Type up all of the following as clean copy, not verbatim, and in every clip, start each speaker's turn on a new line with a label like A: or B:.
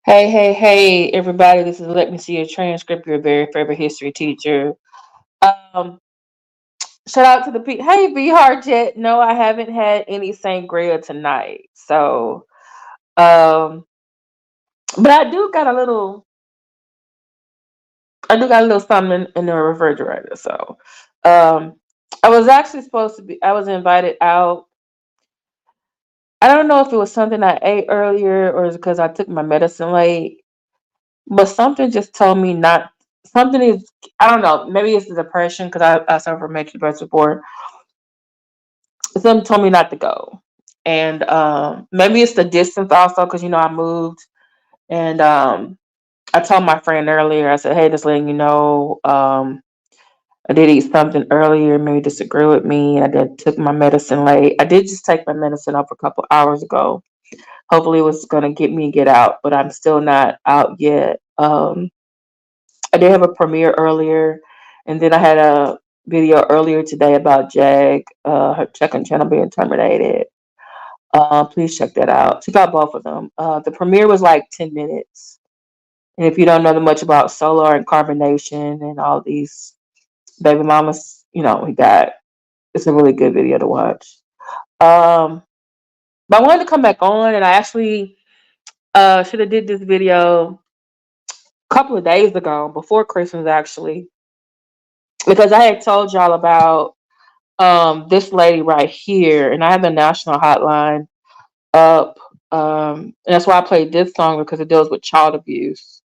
A: Hey, hey, hey, everybody. This is Let Me See Your Transcript, your very favorite history teacher. Um, Shout out to the people. Hey, B Hard Jet. No, I haven't had any sangria tonight. Um, but I do got a little something in the refrigerator. Um, I was invited out. I don't know if it was something I ate earlier or it's because I took my medicine late, but something just told me not. Something is, I don't know, maybe it's the depression because I suffer from major depression before. Something told me not to go. And maybe it's the distance also because, I moved. And I told my friend earlier, I said, hey, just letting you know, I did eat something earlier, maybe disagree with me. I did took my medicine late. I did just take my medicine up a couple hours ago. Hopefully it was gonna get out, but I'm still not out yet. I did have a premiere earlier, and then I had a video earlier today about Jag, her second channel being terminated. Please check that out. Check out both of them. The premiere was like 10 minutes. And if you don't know much about solar and carbonation and all these baby mamas, it's a really good video to watch. Um, but I wanted to come back on, and I actually should have did this video a couple of days ago, before Christmas actually, because I had told y'all about this lady right here, and I have the national hotline up. And that's why I played this song because it deals with child abuse.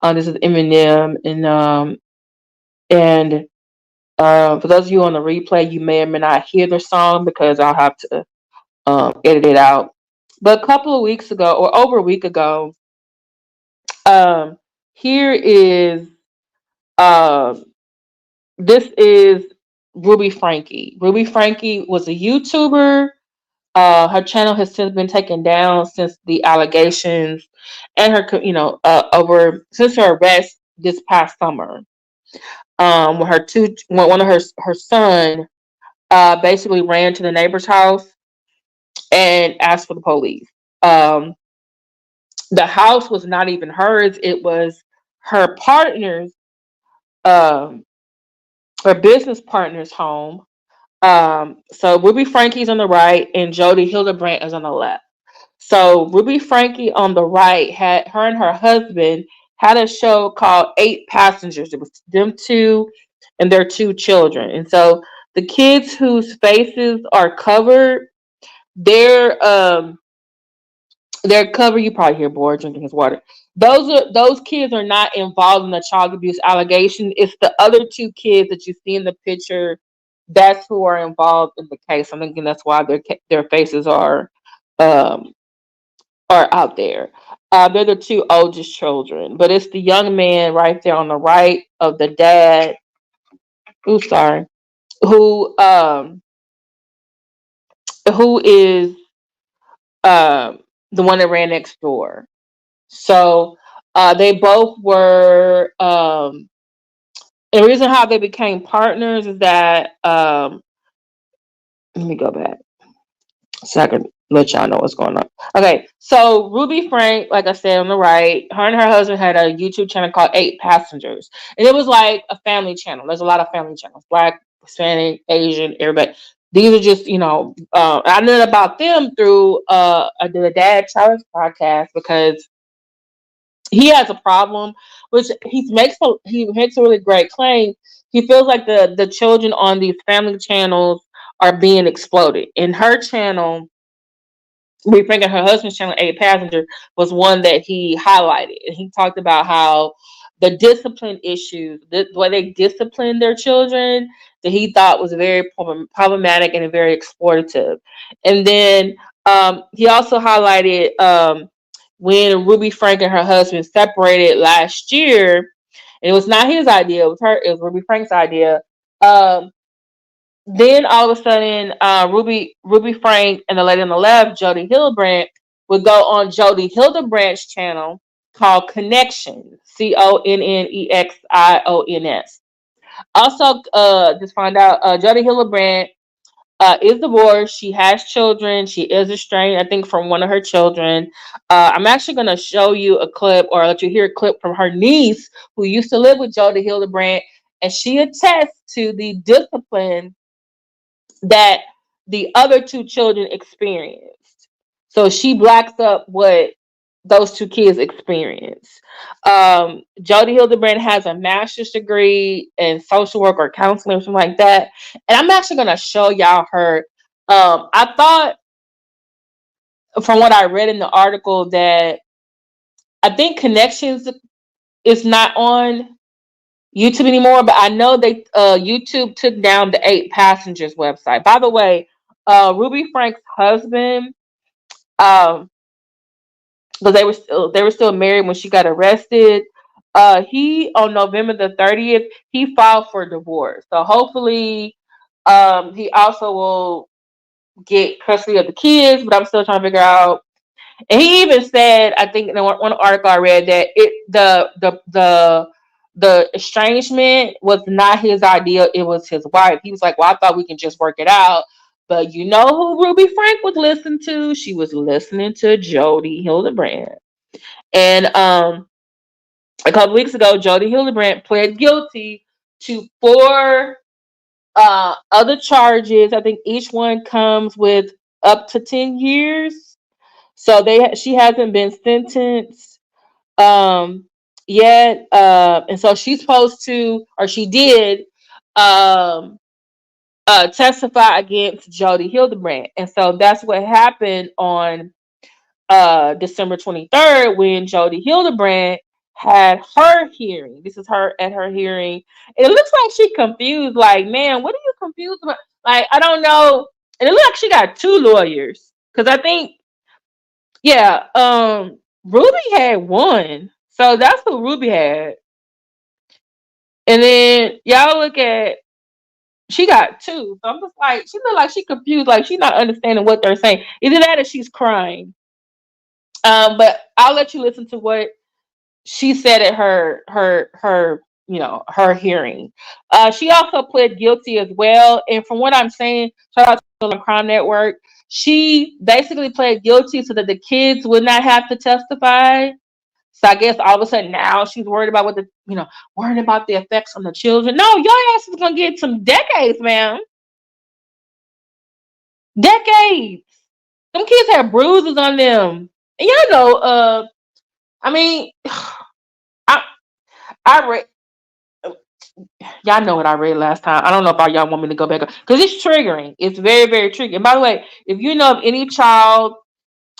A: This is Eminem, and for those of you on the replay, you may or may not hear the song because I'll have to edit it out. But a couple of weeks ago, or over a week ago, um, here is um this is Ruby Frankie. Ruby Frankie was a YouTuber. Her channel has since been taken down since the allegations and over since her arrest this past summer. When one of her son basically ran to the neighbor's house and asked for the police. Um, the house was not even hers; it was her partner's, um, her business partner's home. So Ruby Frankie's on the right and Jodi Hildebrandt is on the left. So Ruby Frankie on the right had her and her husband had a show called Eight Passengers. It was them two and their two children. And so the kids whose faces are covered, they're covered. You probably hear Boyd drinking his water. Those kids are not involved in the child abuse allegation. It's the other two kids that you see in the picture. That's who are involved in the case. I'm thinking that's why their faces um, are out there. They're the two oldest children, but it's the young man right there on the right of the dad. Ooh, sorry. Who who is the one that ran next door. So they both were. The reason how they became partners is that let me go back so I can let y'all know what's going on. Okay, so Ruby Frank, like I said on the right, her and her husband had a YouTube channel called Eight Passengers, and it was like a family channel. There's a lot of family channels, Black, Hispanic, Asian, everybody. These are just, I knew about them through I did a Dad Charles podcast because he has a problem, which he makes a really great claim. He feels like the children on these family channels are being exploded. In her channel, we think her husband's channel, Eight Passenger, was one that he highlighted. And he talked about how the discipline issues, the way they discipline their children, that he thought was very problematic and very exploitative. And then he also highlighted when Ruby Frank and her husband separated last year, and it was not his idea, it was Ruby Frank's idea. Um, then all of a sudden, Ruby Frank and the lady on the left, Jodi Hildebrandt, would go on Jodi Hildebrandt's channel called Connexions, Connexions. Also, just find out Jodi Hildebrandt is divorced. She has children. She is estranged, I think, from one of her children. I'm actually going to show you a clip, or let you hear a clip from her niece who used to live with Jodi Hildebrandt, and she attests to the discipline that the other two children experienced. So she blacks up what those two kids experienced. Jodi Hildebrandt has a master's degree in social work or counseling or something like that. And I'm actually going to show y'all her. I thought, from what I read in the article, that I think Connexions is not on YouTube anymore, but I know they YouTube took down the 8 Passengers website. By the way, Ruby Frank's husband, um, because they were still married when she got arrested. He, on November the 30th, he filed for divorce. So hopefully, he also will get custody of the kids. But I'm still trying to figure out. And he even said, I think in one article I read, that the estrangement was not his idea. It was his wife. He was like, "Well, I thought we can just work it out." But you know who Ruby Frank was listening to? She was listening to Jodi Hildebrandt. And a couple weeks ago, Jodi Hildebrandt pled guilty to 4 other charges. I think each one comes with up to 10 years. So she hasn't been sentenced yet. And so she's supposed to, or she did, um, testify against Jodi Hildebrandt. And so that's what happened on December 23rd, when Jodi Hildebrandt had her hearing. This is her at her hearing. And it looks like she confused. Like, man, what are you confused about? Like, I don't know. And it looks like she got 2 lawyers. Because I think, yeah, Ruby had 1. So that's who Ruby had. And then y'all look at, she got 2. So I'm just like, she look like she confused. Like, she's not understanding what they're saying. Either that or she's crying. But I'll let you listen to what she said at her hearing. She also pled guilty as well. And from what I'm saying, shout out to the Crime Network. She basically pled guilty so that the kids would not have to testify. So I guess all of a sudden now she's worried about worried about the effects on the children. No, your ass is gonna get some decades, man. Decades. Them kids have bruises on them. And y'all know, I mean, I I read, y'all know what I read last time. I don't know if y'all want me to go back, because it's triggering. It's very, very triggering. And by the way, if you know of any child,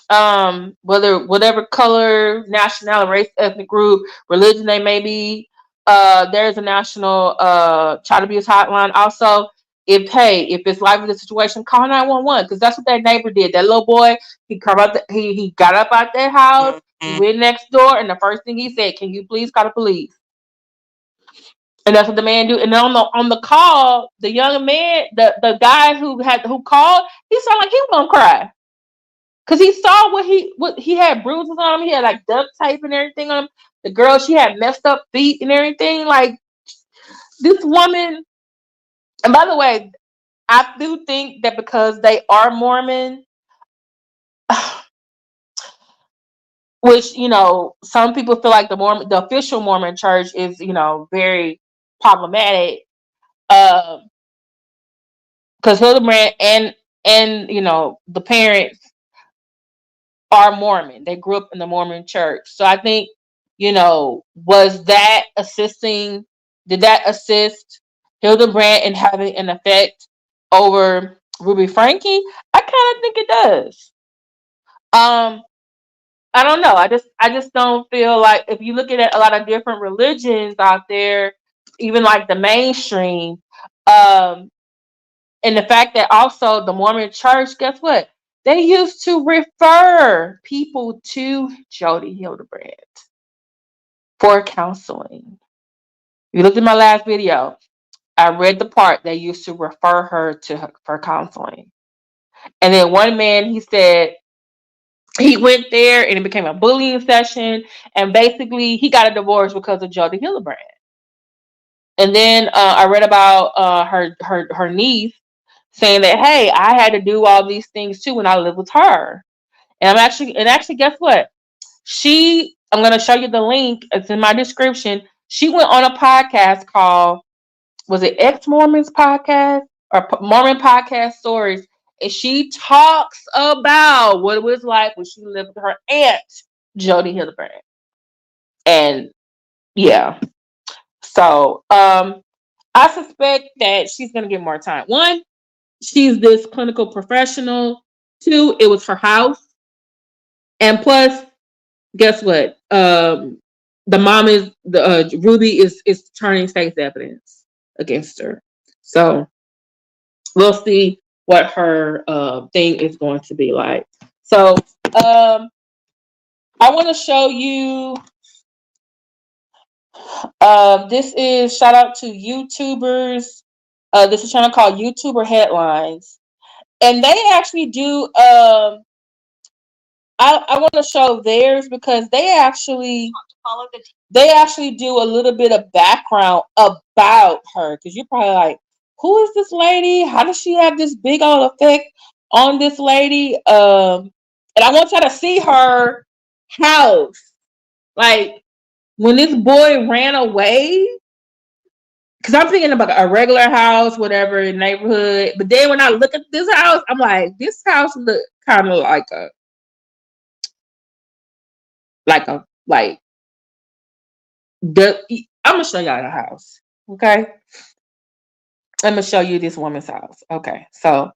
A: whatever color, nationality, race, ethnic group, religion they may be, there's a national child abuse hotline. Also, if it's likely the situation, call 911, because that's what that neighbor did. That little boy, he got up out that house, he went next door, and the first thing he said, "Can you please call the police?" And that's what the man do. And then on the call, the young man, the guy who called, he sounded like he was gonna cry. Cause he saw what he had bruises on him. He had like duct tape and everything on him. The girl, she had messed up feet and everything. Like, this woman. And by the way, I do think that because they are Mormon, which, some people feel like the official Mormon church is, very problematic. Because Hildebrandt and the parents are Mormon. They grew up in the Mormon church. So I think, was that assisting? Did that assist Hildebrandt in having an effect over Ruby Frankie? I kind of think it does. I don't know. I just don't feel like, if you look at a lot of different religions out there, even like the mainstream, and the fact that also the Mormon church, guess what? They used to refer people to Jodi Hildebrandt for counseling. You looked at my last video. I read the part they used to refer her for counseling. And then one man, he said, he went there and it became a bullying session. And basically, he got a divorce because of Jodi Hildebrandt. And then I read about her niece saying that, hey, I had to do all these things too when I lived with her. And actually, guess what? I'm going to show you the link. It's in my description. She went on a podcast called, was it Ex Mormons podcast or Mormon Podcast Stories? And she talks about what it was like when she lived with her aunt, Jodi Hildebrandt. And yeah. So, I suspect that she's going to get more time. One, she's this clinical professional. Two, it was her house. And plus, guess what? The mom is Ruby is turning state's evidence against her. So we'll see what her thing is going to be like. So I want to show you. This is shout out to YouTubers. This is a channel called YouTuber Headlines, and they actually do. I want to show theirs because they actually do a little bit of background about her. Because you're probably like, who is this lady? How does she have this big old effect on this lady? And I want y'all to see her house. Like when this boy ran away. Because I'm thinking about a regular house, whatever, neighborhood. But then when I look at this house, I'm like, this house look kind of like I'm gonna show y'all the house. Okay. I'm gonna show you this woman's house. Okay. So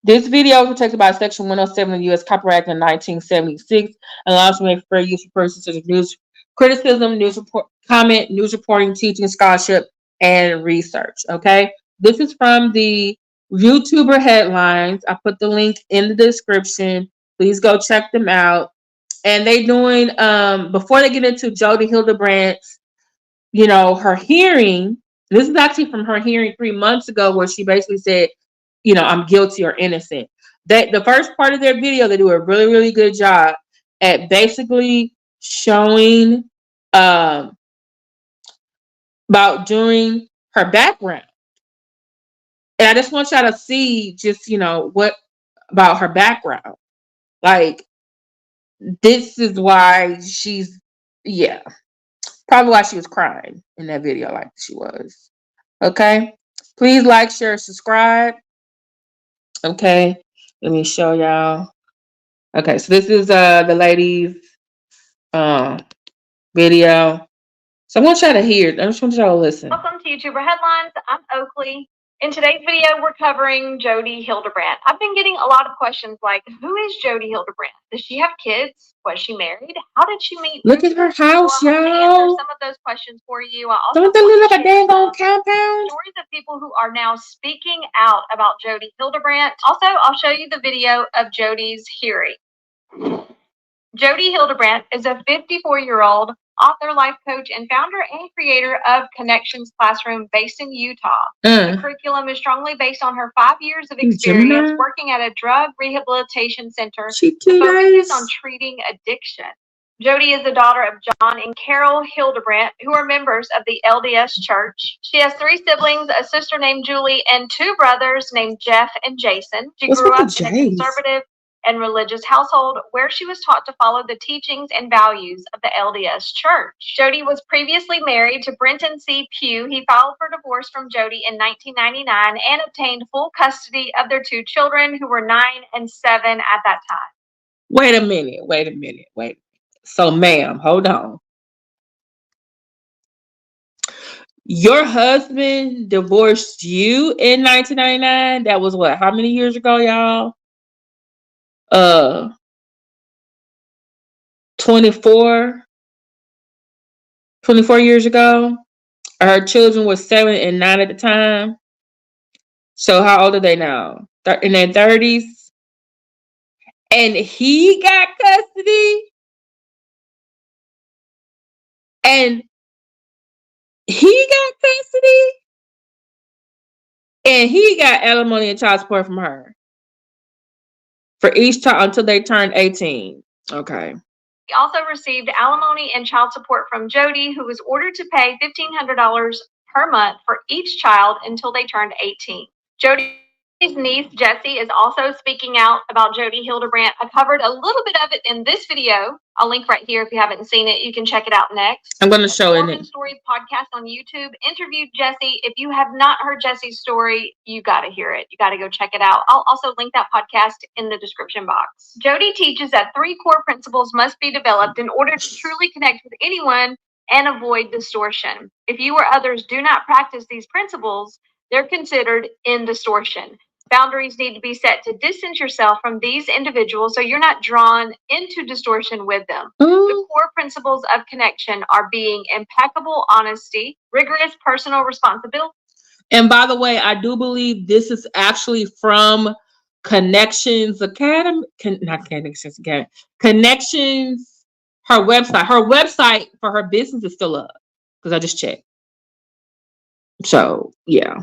A: this video was protected by Section 107 of the U.S. Copyright Act in 1976 and allows me to fair use for purposes such as news criticism, news report, comment, news reporting, teaching, scholarship, and research. Okay. This is from the YouTuber Headlines. I put the link in the description. Please go check them out. And they doing before they get into Jodi Hildebrandt's, her hearing. This is actually from her hearing 3 months ago, where she basically said, I'm guilty or innocent. That the first part of their video, they do a really, really good job at basically showing about during her background. And I just want y'all to see just, what about her background. Like, this is why probably why she was crying in that video like she was. Okay. Please like, share, subscribe. Okay. Let me show y'all. Okay. So this is the lady's video. So I want y'all to hear it. I just want y'all to listen.
B: Welcome to YouTuber Headlines. I'm Oakley. In today's video, we're covering Jodi Hildebrandt. I've been getting a lot of questions like, who is Jodi Hildebrandt? Does she have kids? Was she married? How did she meet?
A: Look at her house,
B: y'all. To answer
A: y'all.
B: some of those questions for you. I also
A: Don't they look like a dang old compound?
B: Stories of people who are now speaking out about Jodi Hildebrandt. Also, I'll show you the video of Jodi's hearing. Jodi Hildebrandt is a 54-year-old author, life coach, and founder and creator of Connections Classroom based in Utah. The curriculum is strongly based on her 5 years of experience working at a drug rehabilitation center that focuses on treating addiction. Jodi is the daughter of John and Carol Hildebrandt, who are members of the LDS Church. She has 3 siblings, a sister named Julie, and 2 brothers named Jeff and Jason. She grew up in a conservative and religious household where she was taught to follow the teachings and values of the LDS Church. Jodi was previously married to Brenton C. Pugh. He filed for divorce from Jodi in 1999 and obtained full custody of their 2 children, who were 9 and 7 at that time.
A: Wait a minute. So, ma'am, hold on. Your husband divorced you in 1999? That was what? How many years ago, y'all? 24 years ago. Her children were 7 and 9 at the time. So how old are they now? In their 30s. And he got custody. And he got custody. And he got alimony and child support from her. for each child until they turn 18. Okay.
B: He also received alimony and child support from Jodi, who was ordered to pay $1,500 per month for each child until they turned 18. Jodi's niece, Jessi, is also speaking out about Jodi Hildebrandt. I covered a little bit of it in this video. I'll link right here if you haven't seen it. You can check it out next.
A: I'm going to show it.
B: Orphan Stories podcast on YouTube interviewed Jessi. If you have not heard Jessi's story, you got to hear it. You got to go check it out. I'll also link that podcast in the description box. Jodi teaches that 3 core principles must be developed in order to truly connect with anyone and avoid distortion. If you or others do not practice these principles, they're considered in distortion. Boundaries need to be set to distance yourself from these individuals so you're not drawn into distortion with them. The core principles of connection are being impeccable honesty, rigorous personal responsibility.
A: And by the way, I do believe this is actually from Connections Academy. Not Connections Academy. Connections, her website. Her website for her business is still up because I just checked. So, yeah.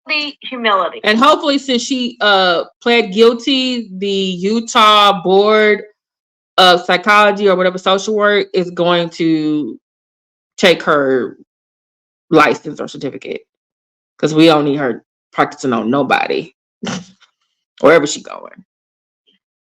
B: The humility.
A: And hopefully, since she pled guilty, the Utah Board of Psychology or whatever, social work, is going to take her license or certificate, because we don't need her practicing on nobody wherever she's going.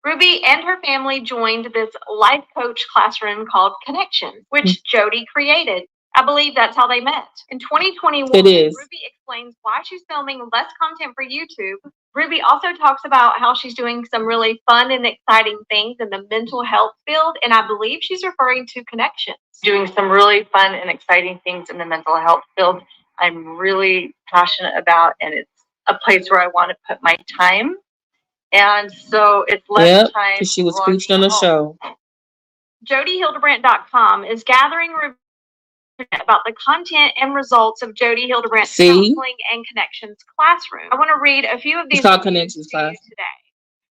B: Ruby and her family joined this life coach classroom called Connexions, which Jodi created. I believe that's how they met. In 2021,
A: It is.
B: Ruby explains why she's filming less content for YouTube. Ruby also talks about how she's doing some really fun and exciting things in the mental health field, and I believe she's referring to Connexions.
C: Doing some really fun and exciting things in the mental health field I'm really passionate about, and it's a place where I want to put my time. And so it's less time.
A: Because she was preaching on the show.
B: JodiHildebrandt.com is gathering about the content and results of Jodi Hildebrandt's counseling and Connections classroom. I want to read a few of these
A: Connections class
B: today.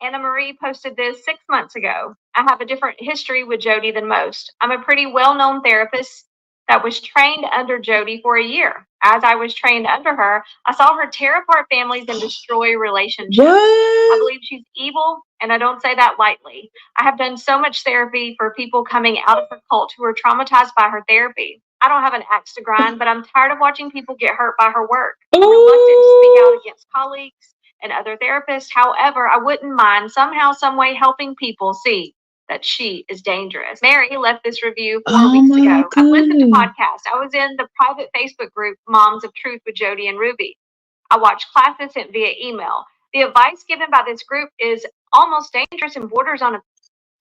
B: Anna Marie posted this 6 months ago. I have a different history with Jodi than most. I'm a pretty well-known therapist that was trained under Jodi for a year. As I was trained under her, I saw her tear apart families and destroy relationships. I believe she's evil, and I don't say that lightly. I have done so much therapy for people coming out of her cult who are traumatized by her therapy. I don't have an axe to grind, but I'm tired of watching people get hurt by her work. I'm reluctant to speak out against colleagues and other therapists. However, I wouldn't mind somehow, some way helping people see that she is dangerous. Mary left this review 4 weeks ago. I've listened to podcasts. I was in the private Facebook group, Moms of Truth with Jodi and Ruby. I watched classes sent via email. The advice given by this group is almost dangerous and borders on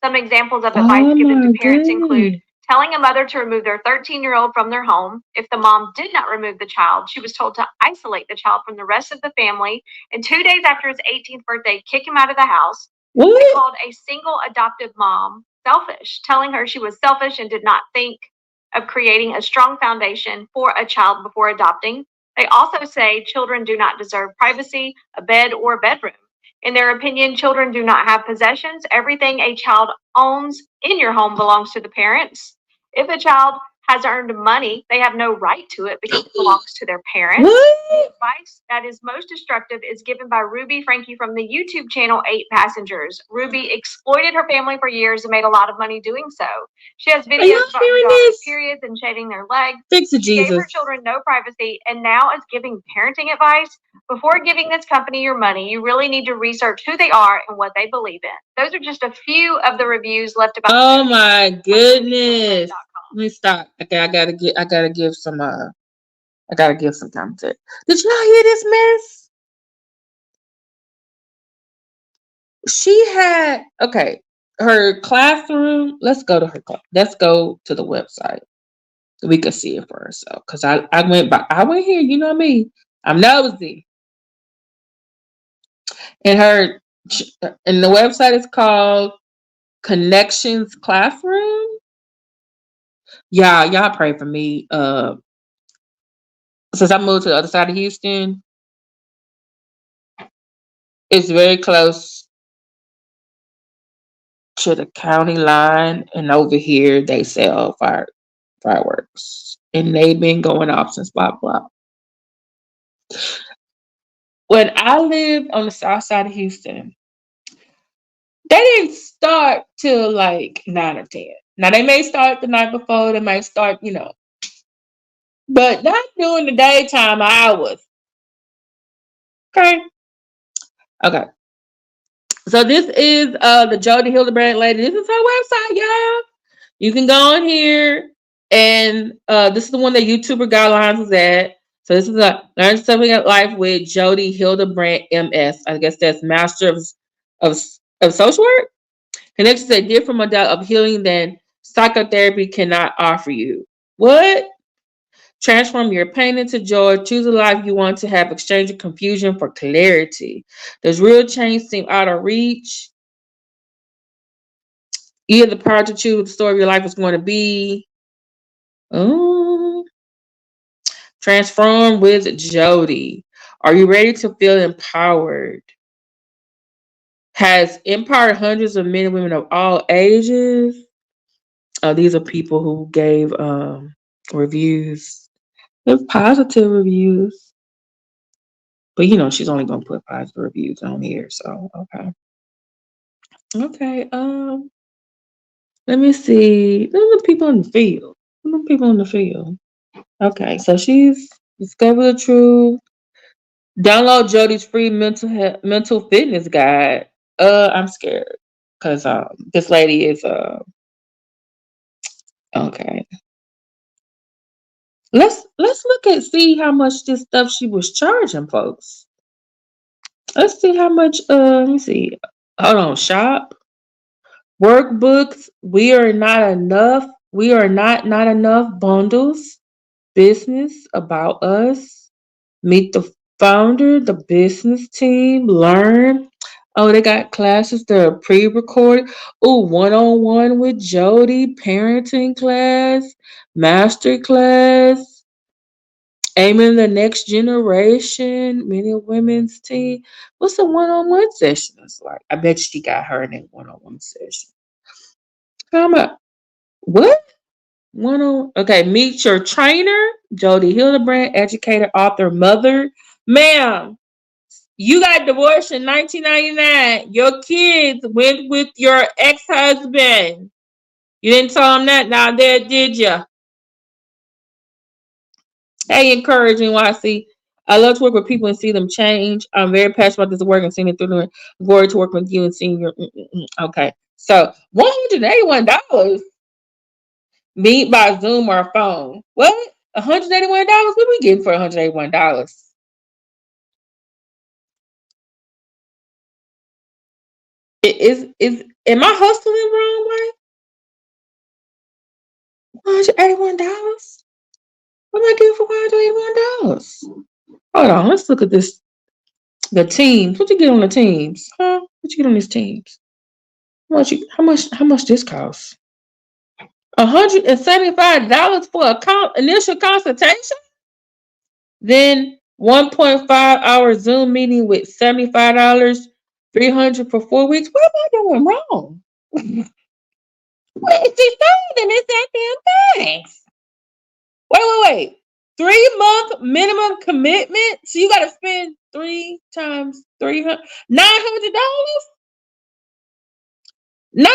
B: some examples of advice given to parents include telling a mother to remove their 13-year-old from their home. If the mom did not remove the child, she was told to isolate the child from the rest of the family, and 2 days after his 18th birthday, kick him out of the house. They called a single adoptive mom selfish, telling her she was selfish and did not think of creating a strong foundation for a child before adopting. They also say children do not deserve privacy, a bed, or a bedroom. In their opinion, children do not have possessions. Everything a child owns in your home belongs to the parents. If a child has earned money, they have no right to it because it belongs to their parents. The advice that is most destructive is given by Ruby Frankie from the YouTube channel 8 Passengers. Ruby exploited her family for years and made a lot of money doing so. She has videos about her daughter's periods and shaving their legs. She gave her children no privacy and now is giving parenting advice. Before giving this company your money, you really need to research who they are and what they believe in. Those are just a few of the reviews left about.
A: Oh my goodness. Let me stop. Okay, I gotta give some content. Did y'all hear this mess? She had her classroom. Let's go to the website so we can see it for herself. Because I went here, you know me. I'm nosy. And the website is called Connections Classroom. Y'all pray for me. Since I moved to the other side of Houston, it's very close to the county line, and over here they sell fireworks, and they've been going off since blah blah. When I lived on the south side of Houston, They didn't start till like 9 or 10. Now they may start the night before, they might start, but not during the daytime hours. Okay. Okay. So this is the Jodi Hildebrandt lady. This is her website, y'all. You can go on here, and this is the one that YouTuber Guidelines is at. So this is a Learn Something at Life with Jodi Hildebrandt MS. I guess that's Master of, of Social Work. Connections a different model of healing than psychotherapy cannot offer you. What? Transform your pain into joy. Choose a life you want to have. Exchange confusion for clarity. Does real change seem out of reach? You have the power to choose what the story of your life is going to be. Oh. Transform with Jodi. Are you ready to feel empowered? Has empowered hundreds of men and women of all ages. These are people who gave reviews. They're positive reviews. But she's only gonna put positive reviews on here. So okay. Okay. Let me see. Those are people in the field. People in the field. Okay, so she's discovered the truth. Download Jodi's free mental fitness guide. I'm scared because this lady is okay. Let's look at see how much this stuff she was charging folks. Let's see how much. Let me see. Hold on. Shop workbooks. We are not enough. We are not enough bundles. Business about us. Meet the founder, the business team, learn. Oh, they got classes that are pre-recorded. Oh, one-on-one with Jodi, parenting class, master class, aiming the next generation, men and women's team. What's a one-on-one session? It's like, I bet she got her in a one-on-one session. How about what? Okay, meet your trainer, Jodi Hildebrandt, educator, author, mother. Ma'am, you got divorced in 1999. Your kids went with your ex-husband. You didn't tell them that now there, did you? Hey, encouraging YC. I love to work with people and see them change. I'm very passionate about this work and seeing it through the glory to work with you and seeing your okay. So $181. Meet by Zoom or phone. What? $181? What are we getting for $181? Is am I hustling the wrong way? $181? What am I getting for $181? Hold on, let's look at this. The teams. What you get on the teams? Huh? What you get on these teams? How much this costs? $175 for a initial consultation? Then 1.5-hour Zoom meeting with $75, $300 for 4 weeks. What am I doing wrong? What is she saying in this damn thing? Wait. 3-month minimum commitment. So you gotta spend 3 times $300, $900? $900?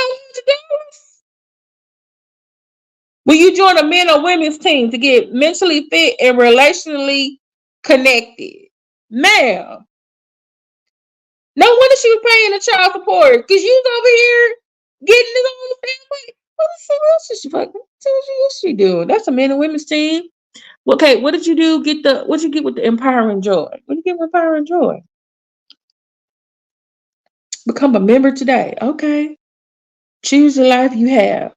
A: Will you join a men or women's team to get mentally fit and relationally connected? Ma'am. No wonder she was paying the child support because you was over here getting it on the family. What's she doing? That's a men and women's team. Okay, what did you do? What did you get with the empowering joy? What did you get with empowering joy? Become a member today. Okay. Choose the life you have.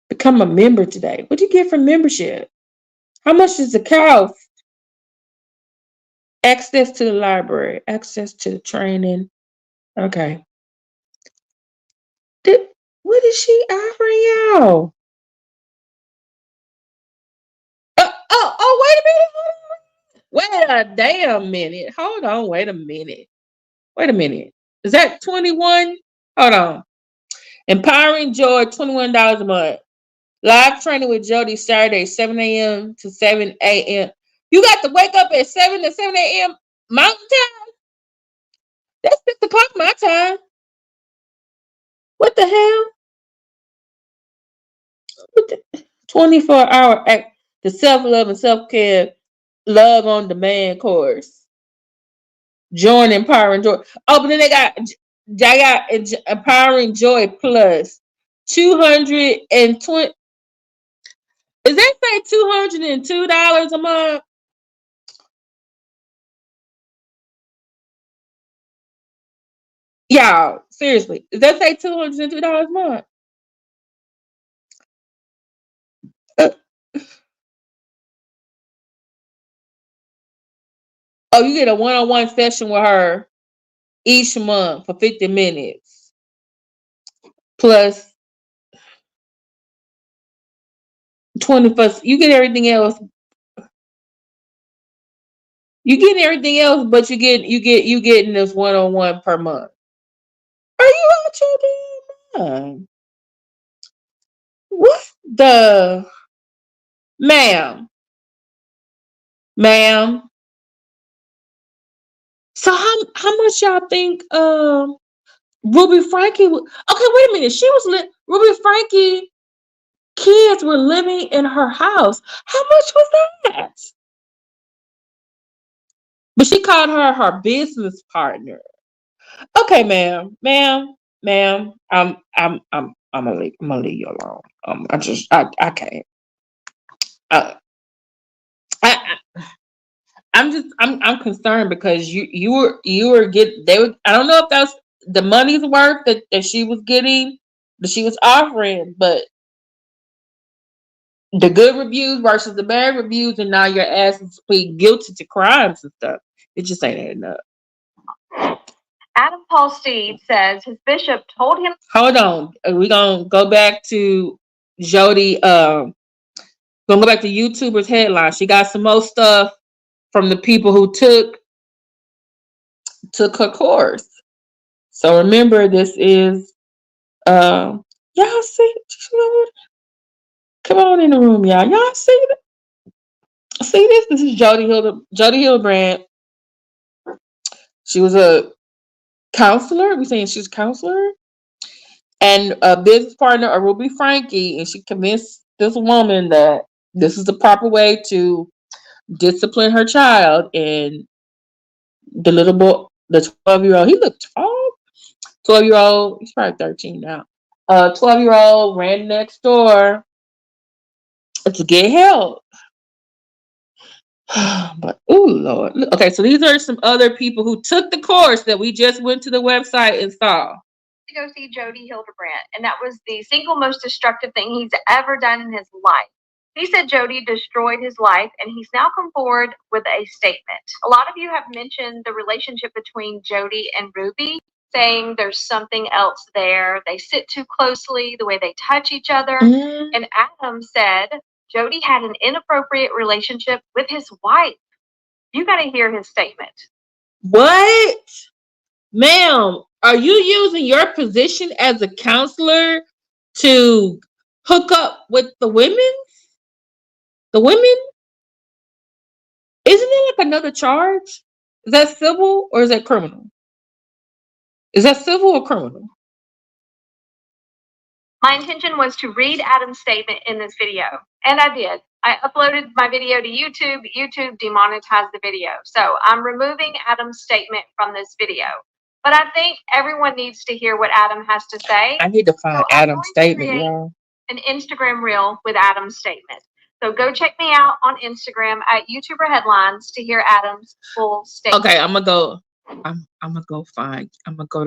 A: Become a member today. What do you get from membership? How much does it cost? Access to the library. Access to the training. Okay. What is she offering y'all? Wait a minute. Wait a damn minute. Hold on. Wait a minute. Is that 21? Hold on. Empowering Joy, $21 a month. Live training with Jodi Saturday, 7 a.m. to 7 a.m. You got to wake up at 7 to 7 a.m. Mountain time? That's 6 o'clock my time. What the hell? What the 24-hour act, the self-love and self-care love on demand course. Join Empowering Joy. Oh, but then they got Empowering Joy Plus. 220. Is that say $202 a month? Y'all, seriously. Does that say $202 a month? Oh, you get a one-on-one session with her each month for 50 minutes. Plus 21st. You get everything else. You get everything else, but you getting this one-on-one per month. Are you out your damn mind? What the ma'am? So how much y'all think Ruby Frankie okay, wait a minute. She was Ruby Frankie kids were living in her house. How much was that? But she called her business partner. Okay, ma'am. I'm gonna leave you alone. I can't. I I'm concerned because you were I don't know if that's the money's worth that she was getting, that she was offering, but the good reviews versus the bad reviews, and now your ass is plead guilty to crimes and stuff. It just ain't adding up.
B: Adam Paul Steed says his bishop told him.
A: Hold on. We're going to go back to Jodi. Going to go back to YouTuber's headline. She got some more stuff from the people who took her course. So remember, this is, y'all see, come on in the room, y'all. Y'all see that? See this? This is Jodi Hildebrandt. She was a counselor. We're saying she's a counselor. And a business partner of Ruby Frankie, and she convinced this woman that this is the proper way to discipline her child. And the little boy, the 12-year-old, he looked tall. 12-year-old, he's probably 13 now. 12-year-old ran next door to get help. But oh Lord. Okay, so these are some other people who took the course that we just went to the website and saw.
B: To go see Jodi Hildebrandt, and that was the single most destructive thing he's ever done in his life. He said Jodi destroyed his life, and he's now come forward with a statement. A lot of you have mentioned the relationship between Jodi and Ruby, saying there's something else there. They sit too closely, the way they touch each other. Mm-hmm. And Adam said Jodi had an inappropriate relationship with his wife. You got to hear his statement.
A: What? Ma'am, are you using your position as a counselor to hook up with the women? The women? Isn't it like another charge? Is that civil or is that criminal? Is that civil or criminal?
B: My intention was to read Adam's statement in this video, and I did. I uploaded my video to YouTube. YouTube demonetized the video. So I'm removing Adam's statement from this video. But I think everyone needs to hear what Adam has to say.
A: I need to find Adam's statement, y'all.
B: An Instagram reel with Adam's statement. So go check me out on Instagram at YouTuber Headlines to hear Adam's full statement. Okay,
A: I'm gonna go to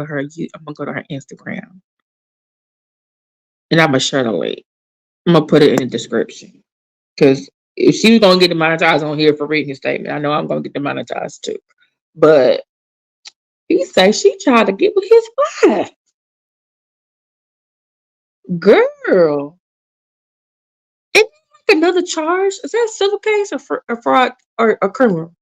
A: her Instagram. And I'm gonna share the link. I'm gonna put it in the description. Because if she was gonna get demonetized on here for reading the statement, I know I'm gonna get demonetized too. But he say she tried to get with his wife. Girl. Isn't like another charge? Is that a civil case or fraud or criminal?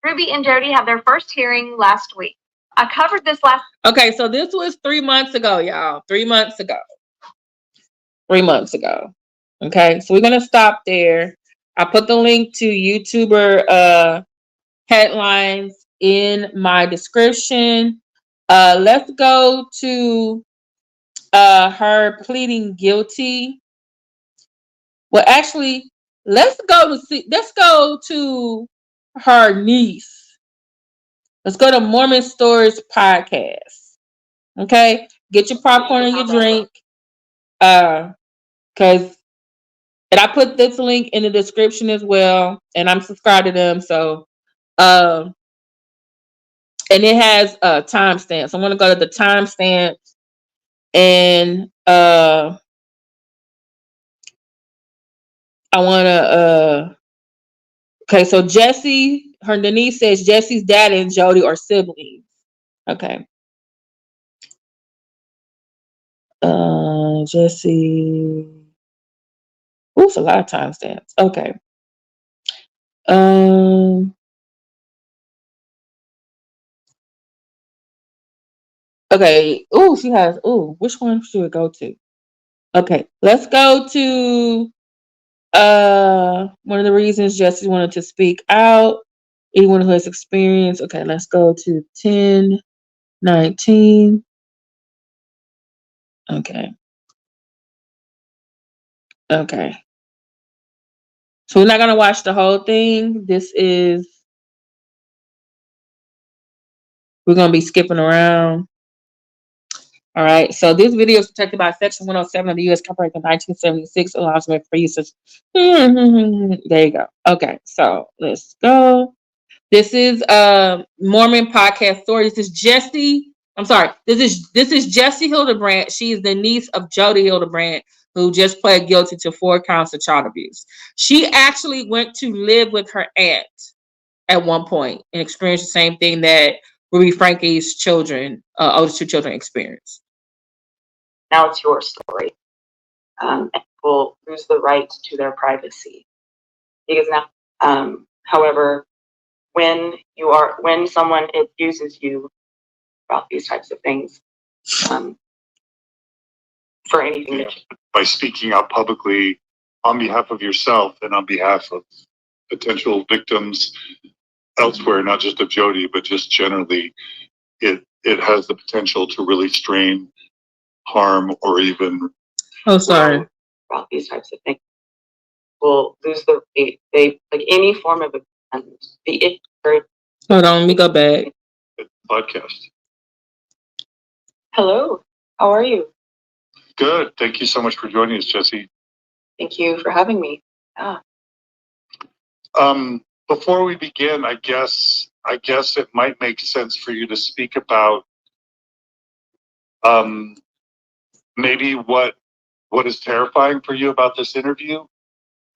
B: Ruby and Jodi had their first hearing last week. I covered this last.
A: Okay, so this was 3 months ago, y'all. 3 months ago. 3 months ago. Okay, so we're gonna stop there. I put the link to YouTuber headlines in my description. Let's go to her pleading guilty. Well, actually, let's go to her niece. Let's go to Mormon Stories podcast. Okay, get your popcorn and your drink. Because and I put this link in the description as well, and I'm subscribed to them. So, and it has timestamps. I'm gonna go to the timestamps and I wanna okay, so Jessi, her niece says Jessi's dad and Jodi are siblings. Okay. Jessi. Ooh, it's a lot of timestamps. Okay. Okay. Ooh, she has. Ooh, which one should we go to? Okay, let's go to one of the reasons Jessi wanted to speak out. Anyone who has experience. Okay, let's go to 10:19. Okay. Okay. So we're not gonna watch the whole thing. We're gonna be skipping around. All right. So this video is protected by Section 107 of the U.S. Copyright Act 1976. Allows me for usage. There you go. Okay. So let's go. This is Mormon podcast story. This is Jessi. I'm sorry. This is Jessi Hildebrandt. She is the niece of Jodi Hildebrandt, who just pled guilty to 4 counts of child abuse. She actually went to live with her aunt at one point and experienced the same thing that Ruby Frankie's children, oldest 2 children, experienced.
D: Now it's your story. And people lose the right to their privacy. Because now, however, when someone accuses you about these types of things, for anything that
E: by speaking out publicly on behalf of yourself and on behalf of potential victims elsewhere, not just of Jodi, but just generally, it has the potential to really strain, harm, or even
A: sorry
D: about these types of things. Will lose they like any form of the
A: hold on, let me go back.
E: Podcast.
D: Hello, how are you?
E: Good. Thank you so much for joining us, Jessi.
D: Thank you for having me.
E: Before we begin, I guess it might make sense for you to speak about maybe what is terrifying for you about this interview,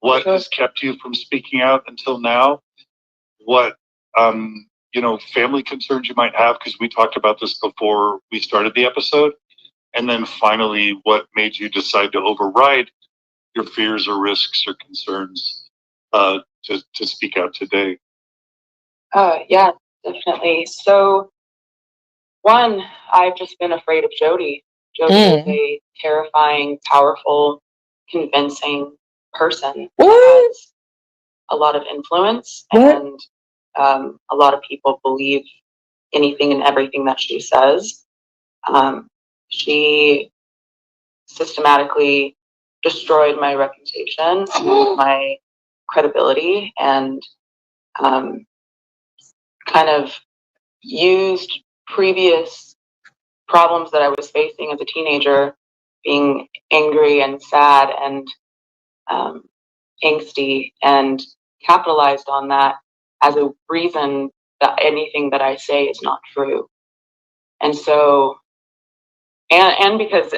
E: what has kept you from speaking out until now, what family concerns you might have, because we talked about this before we started the episode, and then finally what made you decide to override your fears or risks or concerns to speak out today.
D: Yeah, definitely. So, one, I've just been afraid of Jodi. Jodi is a terrifying, powerful, convincing person who has a lot of influence, and a lot of people believe anything and everything that she says. She systematically destroyed my reputation, my credibility, and kind of used previous problems that I was facing as a teenager, being angry and sad and angsty, and capitalized on that as a reason that anything that I say is not true. And so, and because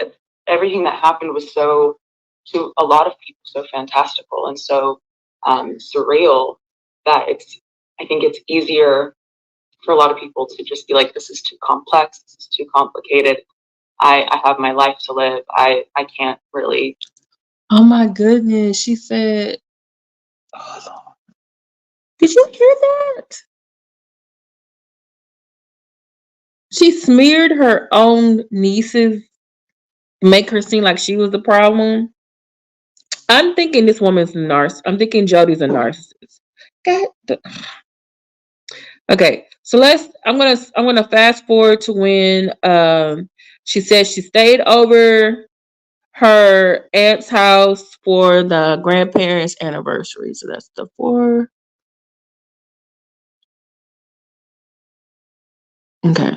D: everything that happened was so, to a lot of people, so fantastical and so surreal, that I think it's easier for a lot of people to just be like, this is too complex, this is too complicated. I have my life to live. I can't really.
A: Oh my goodness. She said, hold on. Did you hear that? She smeared her own nieces to make her seem like she was the problem. I'm thinking this woman's a narcissist. I'm thinking Jodi's a narcissist. Okay, so I'm gonna fast forward to when She said she stayed over her aunt's house for the grandparents' anniversary. So that's the 4. Okay.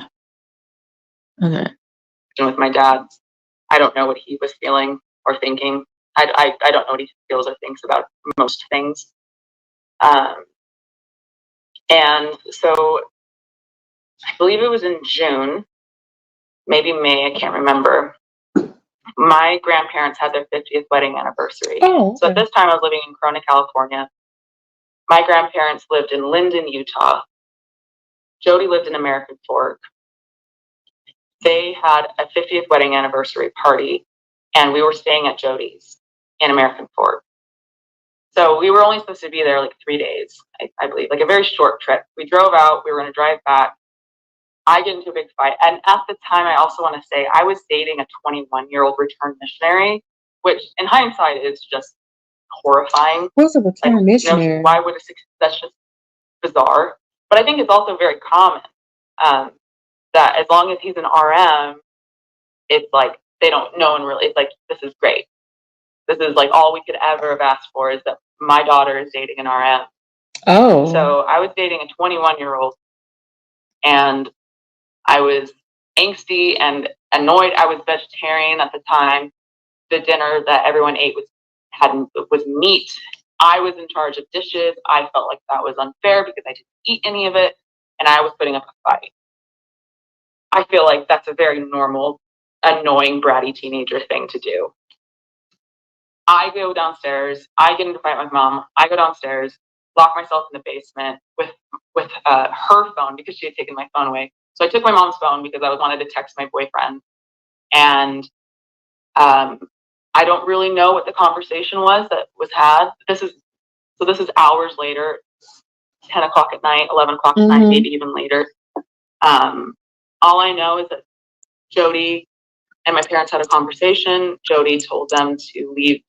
D: With my dad, I don't know what he was feeling or thinking. I don't know what he feels or thinks about most things. And so I believe it was in June, maybe May, I can't remember. My grandparents had their 50th wedding anniversary.
A: Oh, okay.
D: So at this time I was living in Corona, California. My grandparents lived in Linden, Utah. Jodi lived in American Fork. They had a 50th wedding anniversary party, and we were staying at Jodi's in American Fork. So we were only supposed to be there like 3 days, I believe, like a very short trip. We drove out, we were going to drive back. I get into a big fight. And at the time, I also want to say I was dating a 21-year-old returned missionary, which in hindsight is just horrifying.
A: Who's a returned missionary?
D: Why would that's just bizarre. But I think it's also very common that as long as he's an RM, it's like they don't know and really, it's like, this is great. This is like all we could ever have asked for is that my daughter is dating an RM.
A: Oh.
D: So I was dating a 21-year-old, and I was angsty and annoyed. I was vegetarian at the time. The dinner that everyone ate was meat. I was in charge of dishes. I felt like that was unfair because I didn't eat any of it, and I was putting up a fight. I feel like that's a very normal, annoying, bratty teenager thing to do. I go downstairs. I get into a fight with mom. I go downstairs, lock myself in the basement with her phone because she had taken my phone away. So I took my mom's phone because I wanted to text my boyfriend. And I don't really know what the conversation was that was had. This is hours later, 10 o'clock at night, 11 o'clock at night, maybe even later. All I know is that Jodi and my parents had a conversation. Jodi told them to leave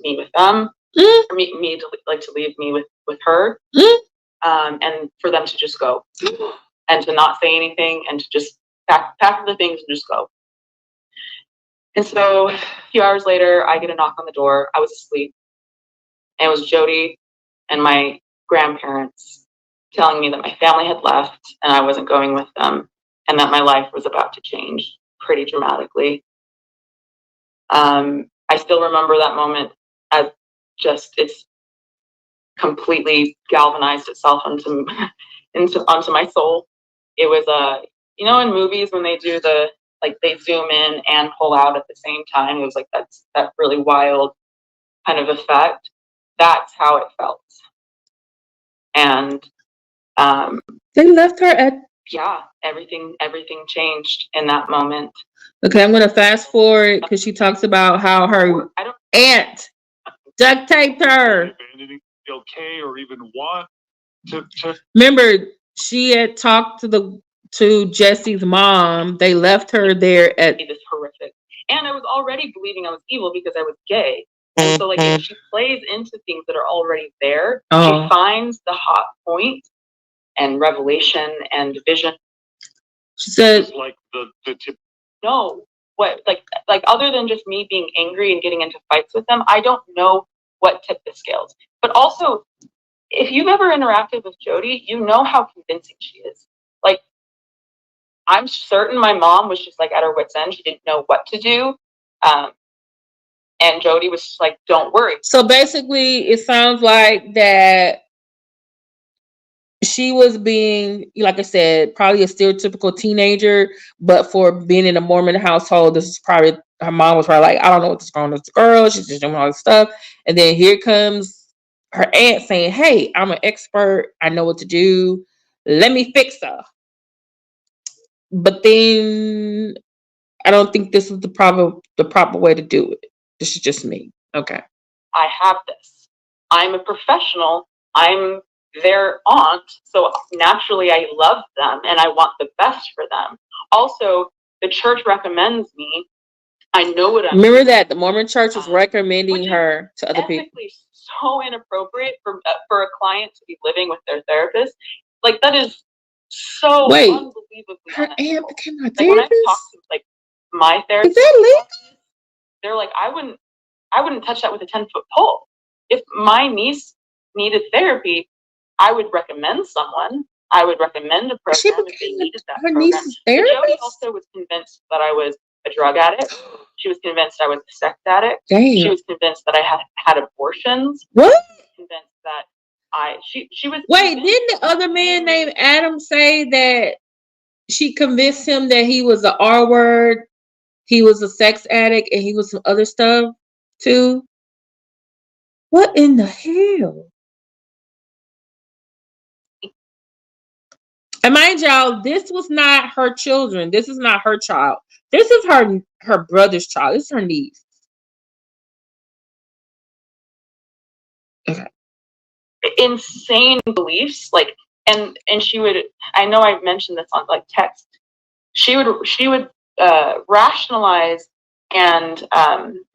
D: me with them, or me to leave me with her, and for them to just go, and to not say anything, and to just pack up the things and just go. And so a few hours later, I get a knock on the door. I was asleep, and it was Jodi and my grandparents telling me that my family had left and I wasn't going with them, and that my life was about to change pretty dramatically. I still remember that moment as just, it's completely galvanized itself onto my soul. It was in movies when they do they zoom in and pull out at the same time, it was like that really wild kind of effect. That's how it felt. And
A: they left her at,
D: yeah, everything changed in that moment.
A: Okay, I'm gonna fast forward because she talks about how her aunt duct taped her.
E: Okay, or even want to
A: Remember, she had talked to Jessi's mom. They left her there at
D: this horrific, and I was already believing I was evil because I was gay. And so, like, if she plays into things that are already there, she finds the hot point and revelation and vision.
A: She said,
E: like the tip.
D: No, what like other than just me being angry and getting into fights with them, I don't know what tipped the scales. But also, if you've ever interacted with Jodi, you know how convincing she is. Like, I'm certain my mom was just like at her wit's end. She didn't know what to do. And Jodi was just like, don't worry.
A: So basically, it sounds like that she was being, like I said, probably a stereotypical teenager, but for being in a Mormon household, this is probably, her mom was probably like, I don't know what's going on with this girl. She's just doing all this stuff. And then here comes her aunt saying, hey, I'm an expert. I know what to do. Let me fix her. But then I don't think this is the proper way to do it. This is just me. Okay.
D: I have this. I'm a professional. I'm their aunt, so naturally I love them and I want the best for them. Also, the church recommends me. I know what I'm
A: Remember
D: doing.
A: that the Mormon church is recommending her to other people.
D: So inappropriate for a client to be living with their therapist. Like, that is so unbelievably
A: her aunt became a
D: like, when I
A: therapist?
D: talk to, like, my therapist,
A: Is that legal?
D: they're like, I wouldn't touch that with a 10-foot pole. If my niece needed therapy, I would recommend someone. I would recommend a program if they needed that
A: her
D: program.
A: niece's
D: But Jodi
A: therapist?
D: also was convinced that I was a drug addict. She was convinced I was a sex addict.
A: Damn.
D: She was convinced that I had abortions.
A: What?
D: She was convinced that she was.
A: Wait, didn't the other man named Adam say that she convinced him that he was the R word, he was a sex addict, and he was some other stuff too? What in the hell? And mind y'all, this was not her children. This is not her child. This is her brother's child. This is her niece. Okay.
D: Insane beliefs, like, and she would. I know I've mentioned this on like text. She would rationalize and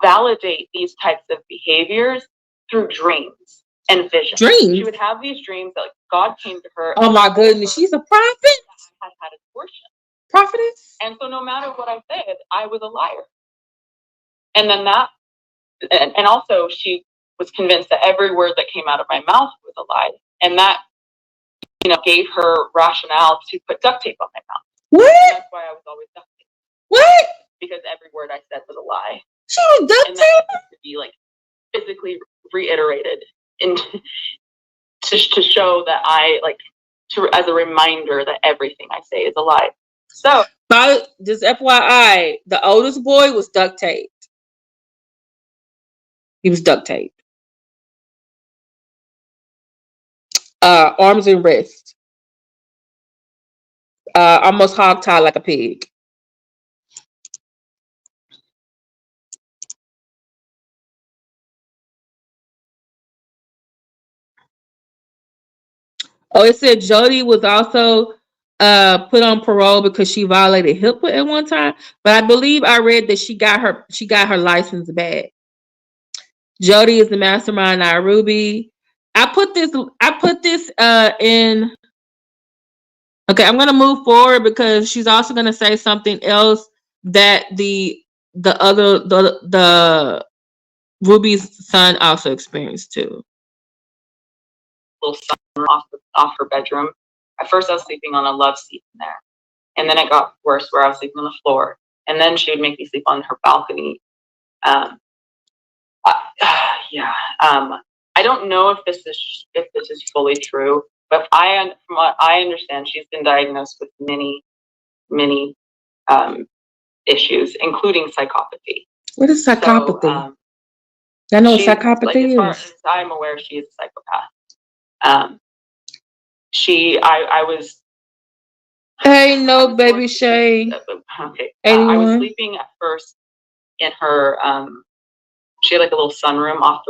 D: validate these types of behaviors through dreams and visions.
A: Dreams?
D: She would have these dreams that like, God came to her.
A: Oh my goodness, she's a prophet?
D: I had abortion.
A: Prophetess?
D: And so no matter what I said, I was a liar. And then that, and also she was convinced that every word that came out of my mouth was a lie. And that, gave her rationale to put duct tape on my mouth.
A: What?
D: And that's why I was always duct tape.
A: What?
D: Because every word I said was a lie.
A: She was duct
D: And
A: tape?
D: that to be like physically reiterated to show that as a reminder that everything I say is a lie. So
A: Just FYI, the oldest boy was duct taped. He was duct taped. Arms and wrists. Almost hog-tied like a pig. Oh, it said Jodi was also put on parole because she violated HIPAA at one time. But I believe I read that she got her license back. Jodi is the mastermind, Nairobi. I put this in. Okay, I'm gonna move forward because she's also gonna say something else that the Ruby's son also experienced too.
D: Little sun off her bedroom. At first, I was sleeping on a love seat in there, and then it got worse where I was sleeping on the floor, and then she would make me sleep on her balcony. I don't know if this is fully true, but from what I understand, she's been diagnosed with many issues, including psychopathy.
A: What is psychopathy?
D: So,
A: I know what psychopathy
D: as far
A: is.
D: as I'm aware, she is a psychopath. I was.
A: Hey, no, baby Shay.
D: Okay. I was sleeping at first in her. She had like a little sunroom off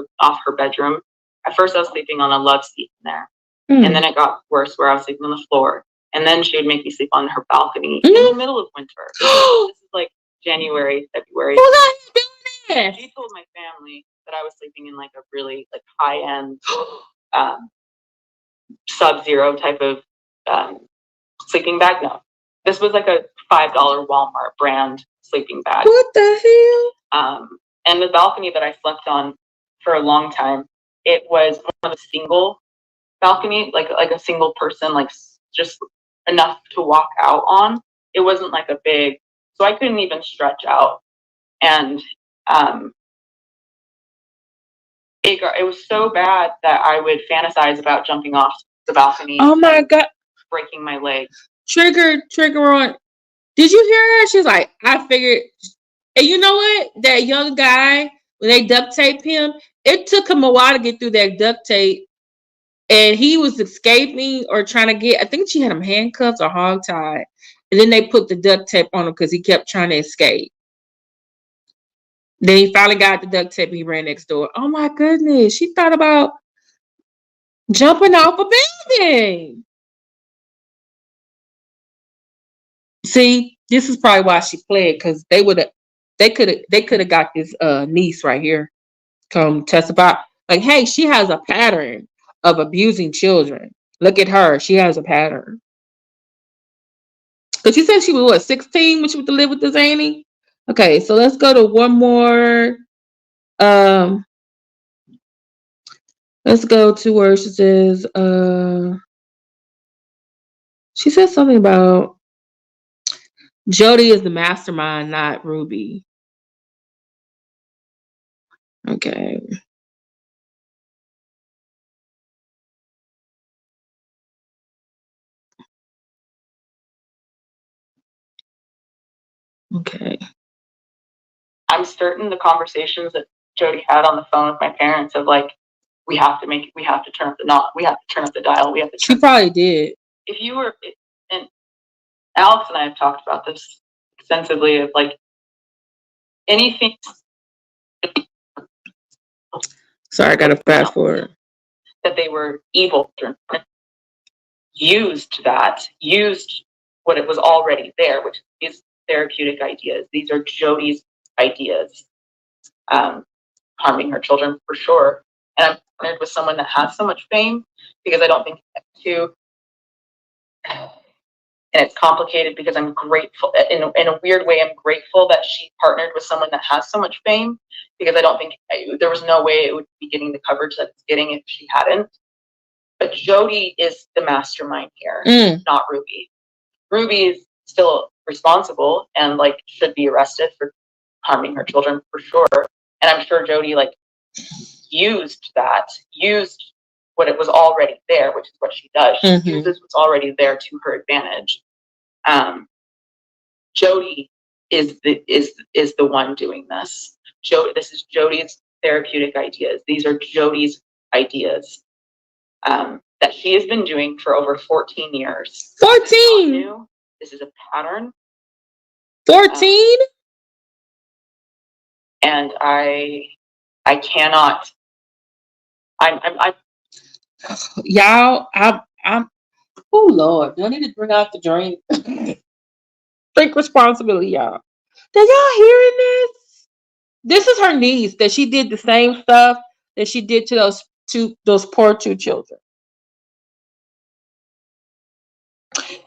D: her bedroom. At first, I was sleeping on a love seat in there, and then it got worse where I was sleeping on the floor. And then she would make me sleep on her balcony in the middle of winter. This is like January, February.
A: Who's out here doing this?
D: She told my family that I was sleeping in like a really like high-end Sub-Zero type of sleeping bag. No, this was like a $5 Walmart brand sleeping bag.
A: What the hell?
D: And the balcony that I slept on for a long time, it was one of a single balcony, like a single person, like just enough to walk out on. It wasn't like a big, so I couldn't even stretch out. And it was so bad that I would fantasize about jumping off the balcony.
A: Oh my God.
D: Breaking my legs.
A: Trigger on. Did you hear her? She's like, I figured. And you know what? That young guy, when they duct taped him, it took him a while to get through that duct tape. And he was escaping or trying to get, I think she had him handcuffed or hogtied. And then they put the duct tape on him because he kept trying to escape. Then he finally got the duct tape and he ran next door. Oh my goodness. She thought about jumping off a building. See, this is probably why she fled, because they could have got this niece right here come testify. Like, hey, she has a pattern of abusing children. Look at her. She has a pattern. Because she said she was, 16 when she went to live with the Zany? Okay, so let's go to one more. Let's go to where she says, she says something about Jodi is the mastermind, not Ruby. Okay. Okay.
D: I'm certain the conversations that Jodi had on the phone with my parents of like, we have to turn up the knot, we have to turn up the dial, we have to.
A: She probably did.
D: If you were, and Alex and I have talked about this extensively of like anything.
A: Sorry, I gotta fast forward.
D: That they were evil, used what it was already there, which is therapeutic ideas. These are Jodi's ideas, harming her children for sure. And I'm partnered with someone that has so much fame because I don't think to. And it's complicated because I'm grateful in a weird way. I'm grateful that she partnered with someone that has so much fame because I don't think there was no way it would be getting the coverage that it's getting if she hadn't. But Jodi is the mastermind here, not Ruby. Ruby is still responsible and like should be arrested for harming her children for sure. And I'm sure Jodi like used what it was already there, which is what she does. She uses what's already there to her advantage. Jodi is the one doing this. This is Jodi's therapeutic ideas. These are Jodi's ideas that she has been doing for over 14 years.
A: 14.
D: This is a pattern.
A: 14.
D: And I cannot. I'm
A: y'all. I'm. Oh Lord, do I need to bring out the drink? Take responsibility, y'all. Are y'all hearing this? This is her niece that she did the same stuff that she did to those poor two children.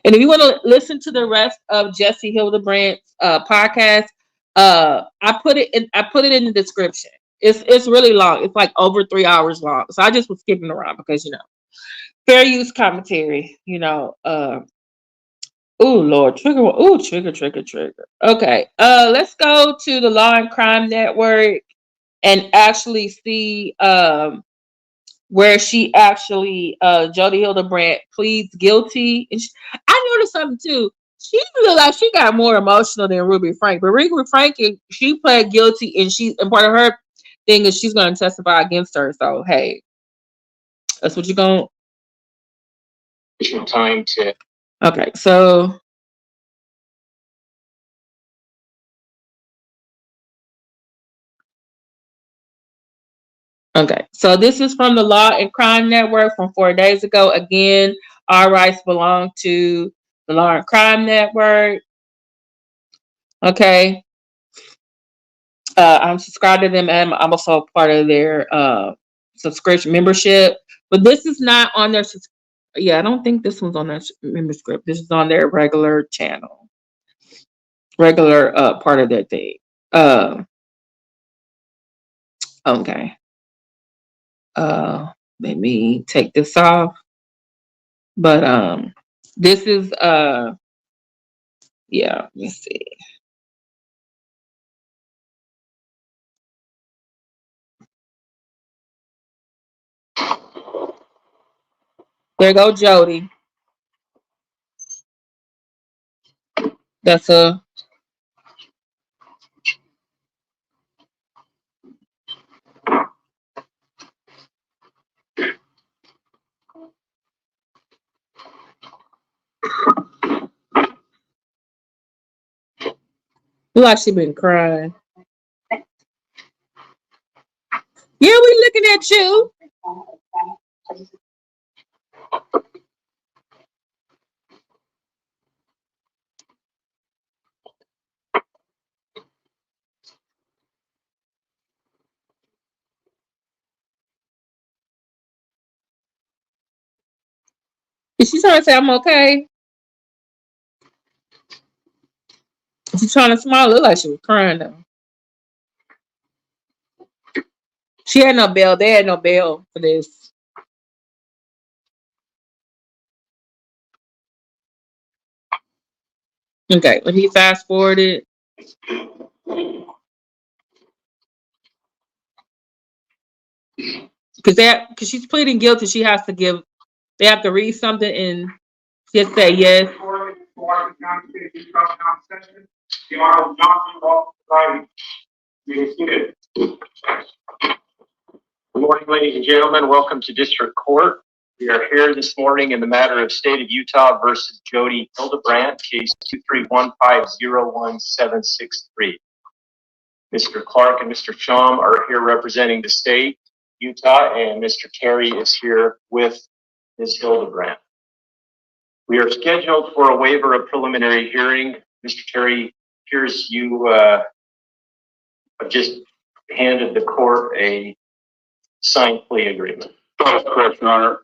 A: And if you want to listen to the rest of Jessi Hildebrandt's podcast, I put it in the description. It's really long. It's like over 3 hours long. So I just was skipping around because fair use commentary. Oh Lord, trigger. Oh, trigger. Okay. Let's go to the Law and Crime Network and actually see where she actually Jodi Hildebrandt pleads guilty. And I noticed something too. She looked like she got more emotional than Ruby Frank. But Ruby Frank, she pled guilty, and part of her thing is she's going to testify against her. So hey, that's what you're going. Time to. Okay, so. Okay, so this is from the Law and Crime Network from 4 days ago. Again, our rights belong to the Law and Crime Network. Okay. I'm subscribed to them and I'm also part of their subscription membership. But this is not on their I don't think this one's on their membership. This is on their regular channel. Regular part of their thing. Okay. Let me take this off. But this is let me see. There go Jodi. That's a like she been crying. Yeah, we looking at you. Is she trying to say I'm okay? She's trying to smile. Look like she was crying though. She had no bail. They had no bail for this. Okay, let me fast forward it. Because she's pleading guilty, she has to give. They have to read something and just say yes.
F: Good morning, ladies and gentlemen. Welcome to District Court. We are here this morning in the matter of State of Utah versus Jodi Hildebrandt, case 231501763. Mr. Clark and Mr. Shum are here representing the state, Utah, and Mr. Terry is here with Ms. Hildebrandt. We are scheduled for a waiver of preliminary hearing. Mr. Terry, here's you have just handed the court a signed plea agreement.
G: That is correct, Your Honor.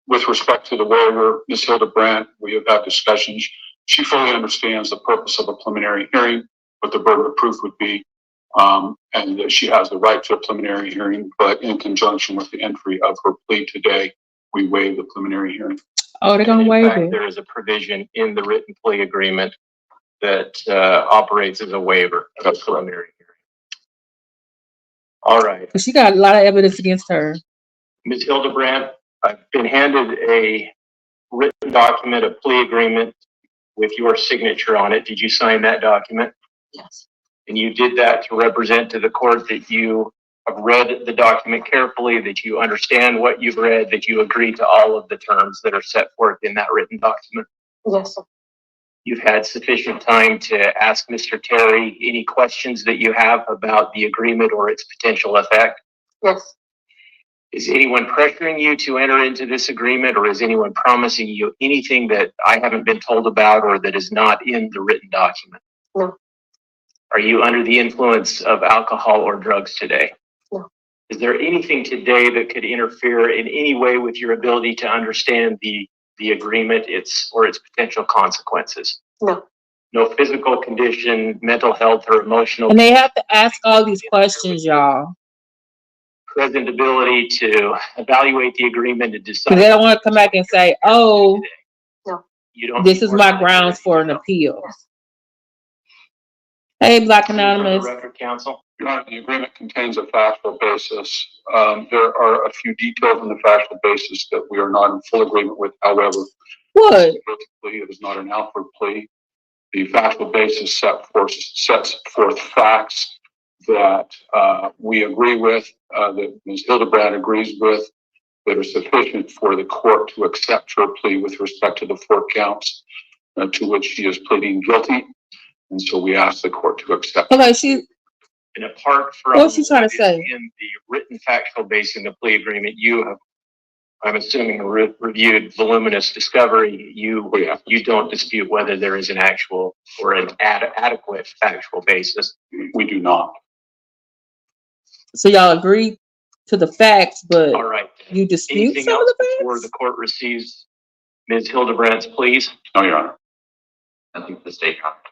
G: With respect to the waiver, Ms. Hildebrandt, we have had discussions. She fully understands the purpose of a preliminary hearing, what the burden of proof would be, and that she has the right to a preliminary hearing, but in conjunction with the entry of her plea today, we waive the preliminary hearing.
A: Oh, they're going to waive it.
F: There is a provision in the written plea agreement that operates as a waiver of a preliminary hearing. All right.
A: She got a lot of evidence against her.
F: Ms. Hildebrandt, I've been handed a written document, a plea agreement with your signature on it. Did you sign that document?
C: Yes.
F: And you did that to represent to the court that you have read the document carefully, that you understand what you've read, that you agree to all of the terms that are set forth in that written document?
C: Yes, sir.
F: You've had sufficient time to ask Mr. Terry any questions that you have about the agreement or its potential effect?
C: Yes.
F: Is anyone pressuring you to enter into this agreement, or is anyone promising you anything that I haven't been told about or that is not in the written document?
C: No.
F: Are you under the influence of alcohol or drugs today?
C: No.
F: Is there anything today that could interfere in any way with your ability to understand the agreement, its potential consequences?
C: No.
F: No physical condition, mental health, or emotional.
A: And they have to ask all these questions, y'all.
F: Present ability to evaluate the agreement and decide.
A: Because they don't want to come back and say, oh,
C: No.
F: You don't.
A: this is my grounds for an appeal.
C: Yes.
A: Hey, Black Anonymous.
F: Record counsel.
G: Your Honor, the agreement contains a factual basis. There are a few details in the factual basis that we are not in full agreement with. However,
A: What?
G: it is not an outward plea. The factual basis sets forth facts that we agree with, that Ms. Hildebrandt agrees with, that are sufficient for the court to accept her plea with respect to the 4 counts to which she is pleading guilty. And so we ask the court to accept.
A: Okay,
F: And apart from
A: what's she trying to say?
F: In the written factual base in the plea agreement, you have, I'm assuming, reviewed voluminous discovery. You don't dispute whether there is an actual or an adequate factual basis.
G: We do not.
A: So y'all agree to the facts, but
F: All right.
A: you dispute
F: Anything
A: some of
F: else
A: the
F: before
A: facts?
F: the court receives Ms. Hildebrandt's pleas?
G: No, Your Honor.
F: Nothing for the state conference.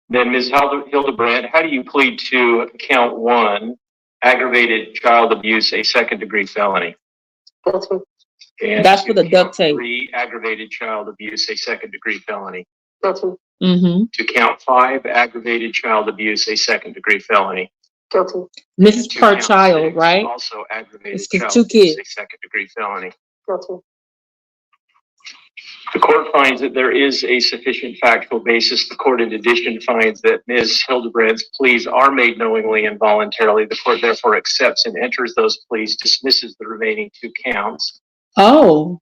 F: Then Ms. Hildebrandt, how do you plead to count 1, aggravated child abuse, a second-degree felony?
C: Guilty.
F: And
A: That's for the duct tape.
F: 3, aggravated child abuse, a second-degree felony.
C: Guilty.
A: Mm-hmm.
F: To count 5, aggravated child abuse, a second-degree felony.
C: Guilty.
A: This is
F: To
A: per
F: count
A: child,
F: 6,
A: right?
F: Also aggravated
A: It's 'cause
F: child
A: 2
F: abuse,
A: kids.
F: a second-degree felony.
C: Guilty.
F: The court finds that there is a sufficient factual basis. The court, in addition, finds that Ms. Hildebrandt's pleas are made knowingly and voluntarily. The court therefore accepts and enters those pleas, dismisses the remaining 2 counts.
A: Oh,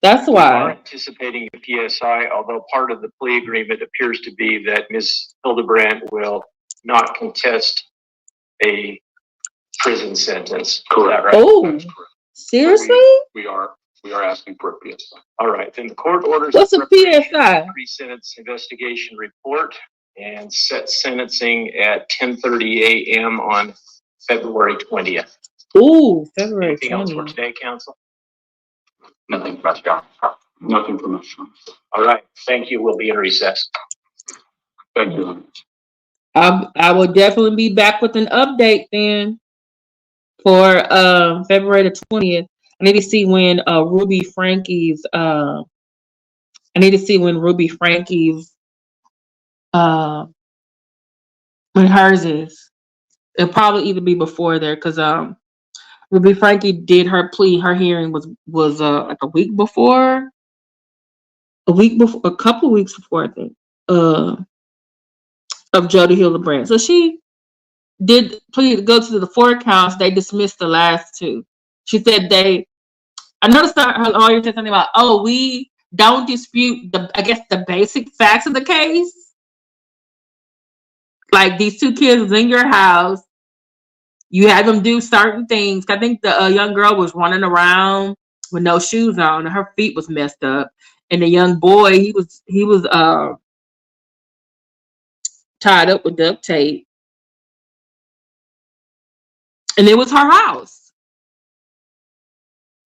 A: that's
F: We are
A: why.
F: anticipating a PSI, although part of the plea agreement appears to be that Ms. Hildebrandt will not contest a prison sentence.
G: Correct.
F: Is that right?
A: Oh,
G: That's correct.
A: seriously?
G: We are asking for a PSI.
F: All right, then the court orders
A: What's a
F: preparation
A: PSI?
F: of the pre-sentence investigation report and sets sentencing at 10:30 a.m. on February 20th.
A: Ooh, February
F: Anything else for
A: 20th.
F: today, counsel?
G: Nothing from us, Your Honor. Nothing from us.
F: All right, thank you. We'll be in recess.
G: Thank you.
A: I will definitely be back with an update then for February the 20th. I need to see when Ruby Frankie's I need to see when Ruby Frankie's when hers is. It'll probably either be before there because Ruby Frankie did her plea. Her hearing was like a couple weeks before, I think, of Jodi Hildebrandt. So she did plead to go to the 4 counts. They dismissed the last 2. She said I noticed that her lawyer said something about, we don't dispute the basic facts of the case. Like, these 2 kids was in your house. You had them do certain things. I think the young girl was running around with no shoes on, and her feet was messed up. And the young boy, he was tied up with duct tape. And it was her house.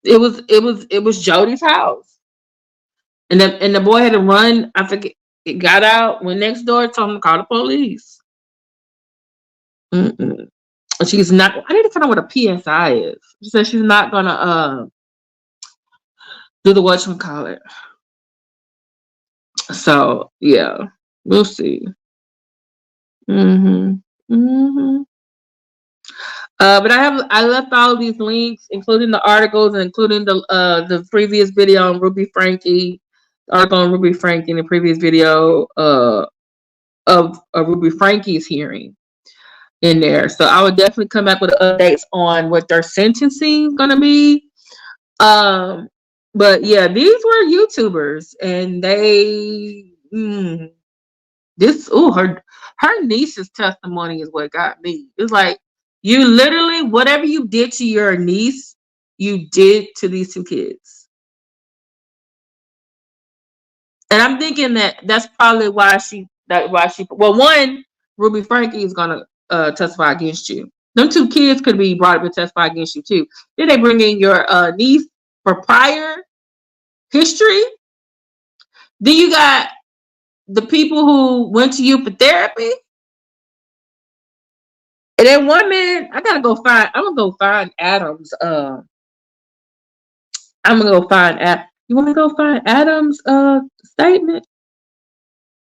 A: It was Jodi's house. And the boy had to run. I forget. It got out, went next door, told him to call the police. She's not. I need to find out what a PSI is. She said she's not gonna do the whatchamacallit. So yeah, we'll see. But I left all of these links, including the articles, and including the previous video on Ruby Frankie, the article on Ruby Frankie, and the previous video of Ruby Frankie's hearing in there. So I would definitely come back with updates on what their sentencing is gonna be. But yeah, these were YouTubers, and they her niece's testimony is what got me. It's like, you literally, whatever you did to your niece, you did to these 2 kids. And I'm thinking that's probably why one, Ruby Frankie is gonna testify against you. Them 2 kids could be brought up to testify against you too. Then they bring in your niece for prior history. Then you got the people who went to you for therapy. And then one man, I'm gonna go find Adam's. I'm gonna go find You want to go find Adam's statement?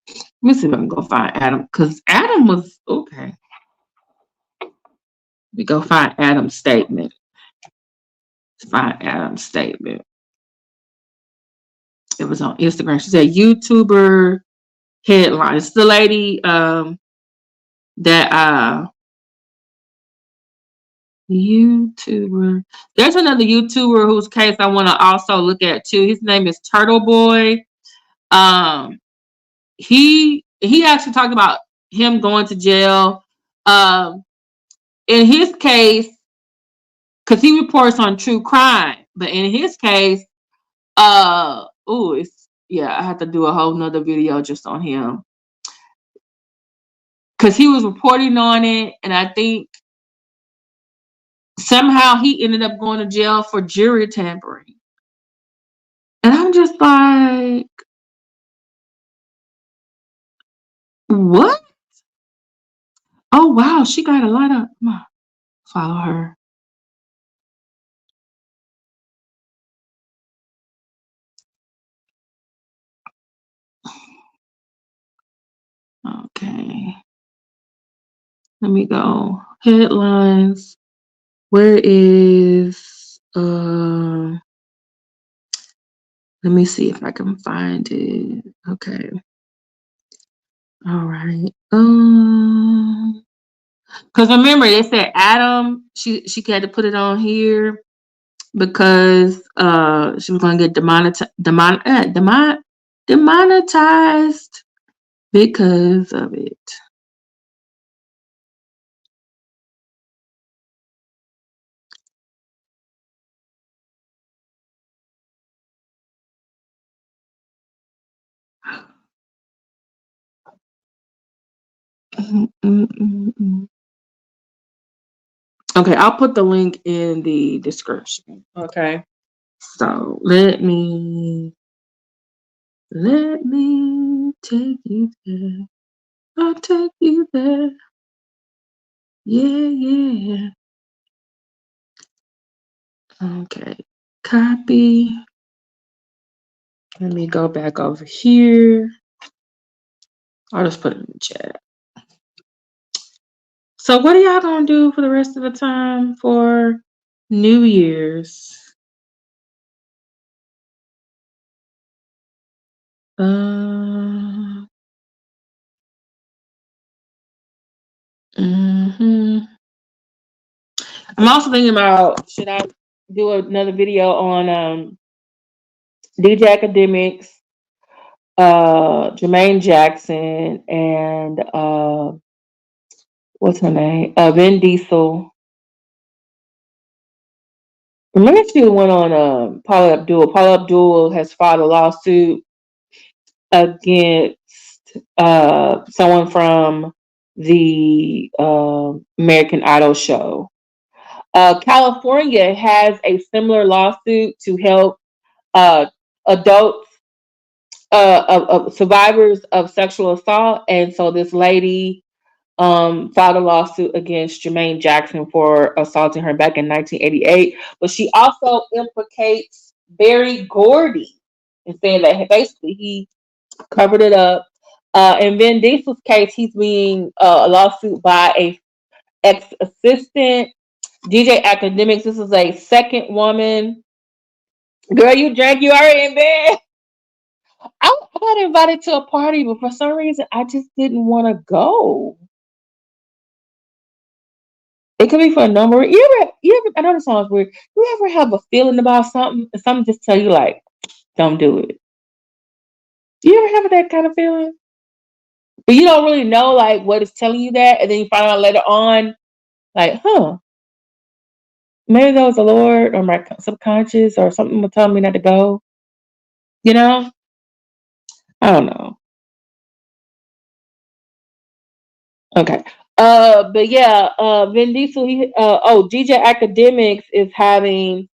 A: Let me see if I can go find Adam, because Adam was okay. We go find Adam's statement. Find Adam's statement. It was on Instagram. She said YouTuber headline. It's the lady that YouTuber. There's another YouTuber whose case I want to also look at too. His name is Turtle Boy. He actually talked about him going to jail. In his case, because he reports on true crime, but in his case, I have to do a whole nother video just on him. Because he was reporting on it, and I think somehow he ended up going to jail for jury tampering. And I'm just like, what? Oh, wow. She got a lot of... Follow her. Okay. Let me go. Headlines. Where is... let me see if I can find it. Okay. All right. Because remember, they said Adam, she had to put it on here because she was going to get demonetized because of it. Okay, I'll put the link in the description. Okay, so let me take you there. I'll take you there. Yeah. Okay. Copy. Let me go back over here. I'll just put it in the chat. So what are y'all gonna do for the rest of the time for New Year's? Mhm. I'm also thinking about, should I do another video on DJ Academics, Jermaine Jackson, and what's her name? Vin Diesel. Remember she went on Paula Abdul. Paula Abdul has filed a lawsuit against someone from the American Idol show. California has a similar lawsuit to help adults, survivors of sexual assault, and so this lady filed a lawsuit against Jermaine Jackson for assaulting her back in 1988. But she also implicates Barry Gordy and saying that basically he covered it up. In Vin Diesel's case, he's being a lawsuit by a ex-assistant. DJ Academics, this is a second woman. Girl, you drank, you already in bed. I got invited to a party, but for some reason, I just didn't want to go. It could be for a number. You ever, I know this sounds weird. You ever have a feeling about something and something just tell you like, don't do it? You ever have that kind of feeling? But you don't really know like what is telling you that, and then you find out later on, like, maybe that was the Lord or my subconscious or something was telling me not to go. You know? I don't know. Okay. But yeah, Vin Diesel, DJ Academics is having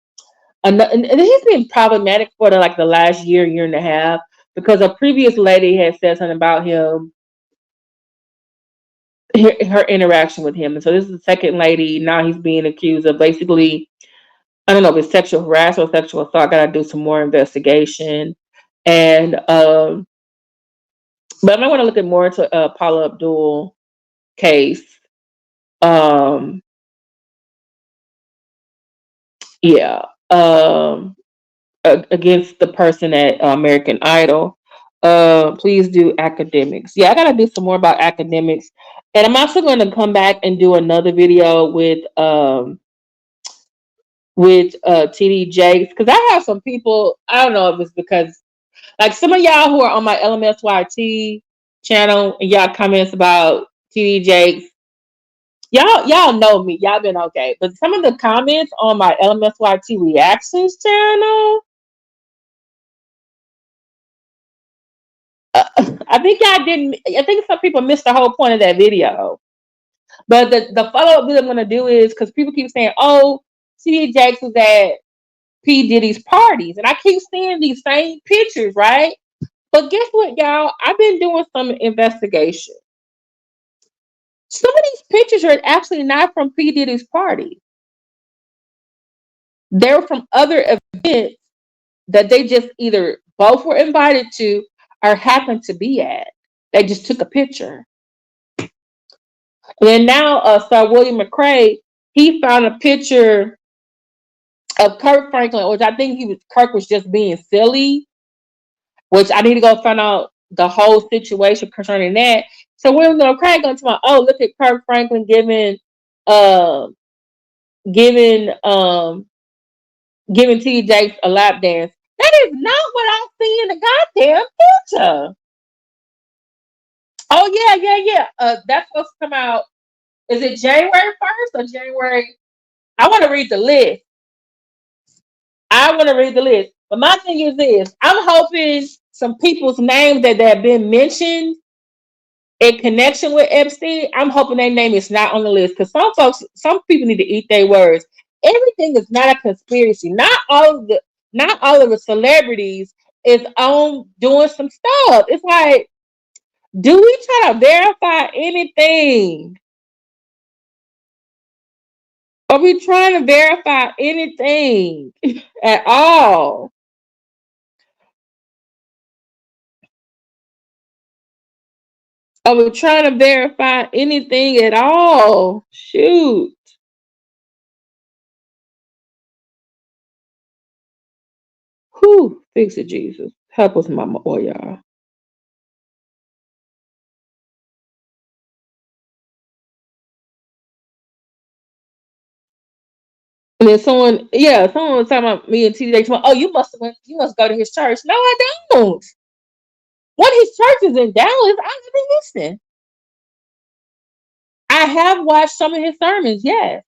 A: and he's been problematic for the last year and a half, because a previous lady had said something about him, her interaction with him. And so this is the second lady. Now he's being accused of basically, I don't know if it's sexual harassment or sexual assault. I gotta do some more investigation. And but I might want to look at more into Paula Abdul case. Yeah. Against the person at American Idol. Please do Academics. Yeah, I gotta do some more about Academics, and I'm also going to come back and do another video with TD Jakes, because I have some people. I don't know if it's because like some of y'all who are on my LMSYT channel and y'all comments about TD Jakes. Y'all know me. Y'all been okay, but some of the comments on my LMSYT reactions channel. I think y'all didn't. I think some people missed the whole point of that video. But the follow up video I'm gonna do is because people keep saying, "Oh, TD Jakes was at P Diddy's parties," and I keep seeing these same pictures, right? But guess what, y'all? I've been doing some investigation. Some of these pictures are actually not from P Diddy's party. They're from other events that they just either both were invited to or happened to be at. They just took a picture. And then now, Sir William McCrae, he found a picture of Kirk Franklin, which I think Kirk was just being silly, which I need to go find out the whole situation concerning that. So William McCrae going to my, look at Kirk Franklin giving T.D. Jakes a lap dance. That is not what I see in the goddamn picture. Oh yeah. That's supposed to come out. Is it January 1st or January? I want to read the list. But my thing is this. I'm hoping some people's names that have been mentioned in connection with Epstein, I'm hoping their name is not on the list. Because some people need to eat their words. Everything is not a conspiracy. Not all of the celebrities is on doing some stuff. It's like Do we try to verify anything? Are we trying to verify anything at all? Are we trying to verify anything at all? Shoot. Whew, fix it, Jesus. Help us, Mama, or y'all. And then someone was talking about me and TJ. Oh, you must go to his church. No, I don't. One of his churches in Dallas, I live in Houston. I have watched some of his sermons, yes.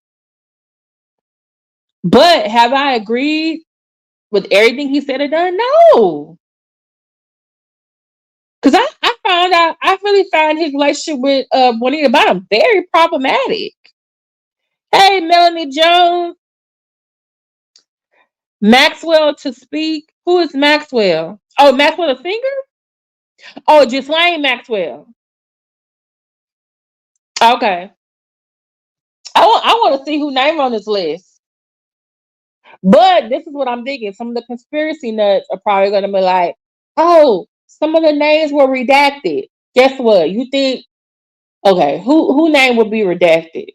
A: But have I agreed with everything he said or done? No. Because I found out, I really found his relationship with Juanita Bottom very problematic. Hey, Melanie Jones. Maxwell to speak. Who is Maxwell? Oh, Maxwell the singer? Oh, Ghislaine Maxwell. Okay. I want to see who name on this list. But this is what I'm thinking. Some of the conspiracy nuts are probably going to be like, oh, some of the names were redacted. Guess what? You think, okay, who name would be redacted?